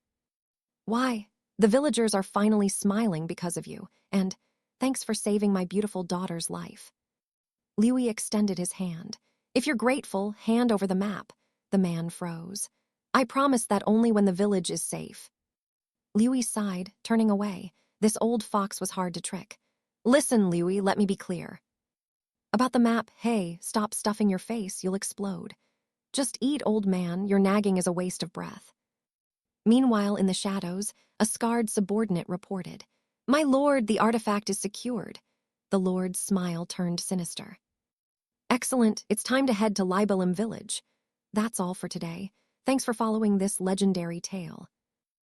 "Why? The villagers are finally smiling because of you, and thanks for saving my beautiful daughter's life." Liuyi extended his hand. "If you're grateful, hand over the map." The man froze. "I promise that only when the village is safe." Liuyi sighed, turning away. This old fox was hard to trick. "Listen, Liuyi, let me be clear. About the map, hey, stop stuffing your face, you'll explode. Just eat, old man, your nagging is a waste of breath." Meanwhile, in the shadows, a scarred subordinate reported, "My lord, the artifact is secured." The lord's smile turned sinister. "Excellent, it's time to head to 𝒖𝒏𝒌 village." That's all for today. Thanks for following this legendary tale.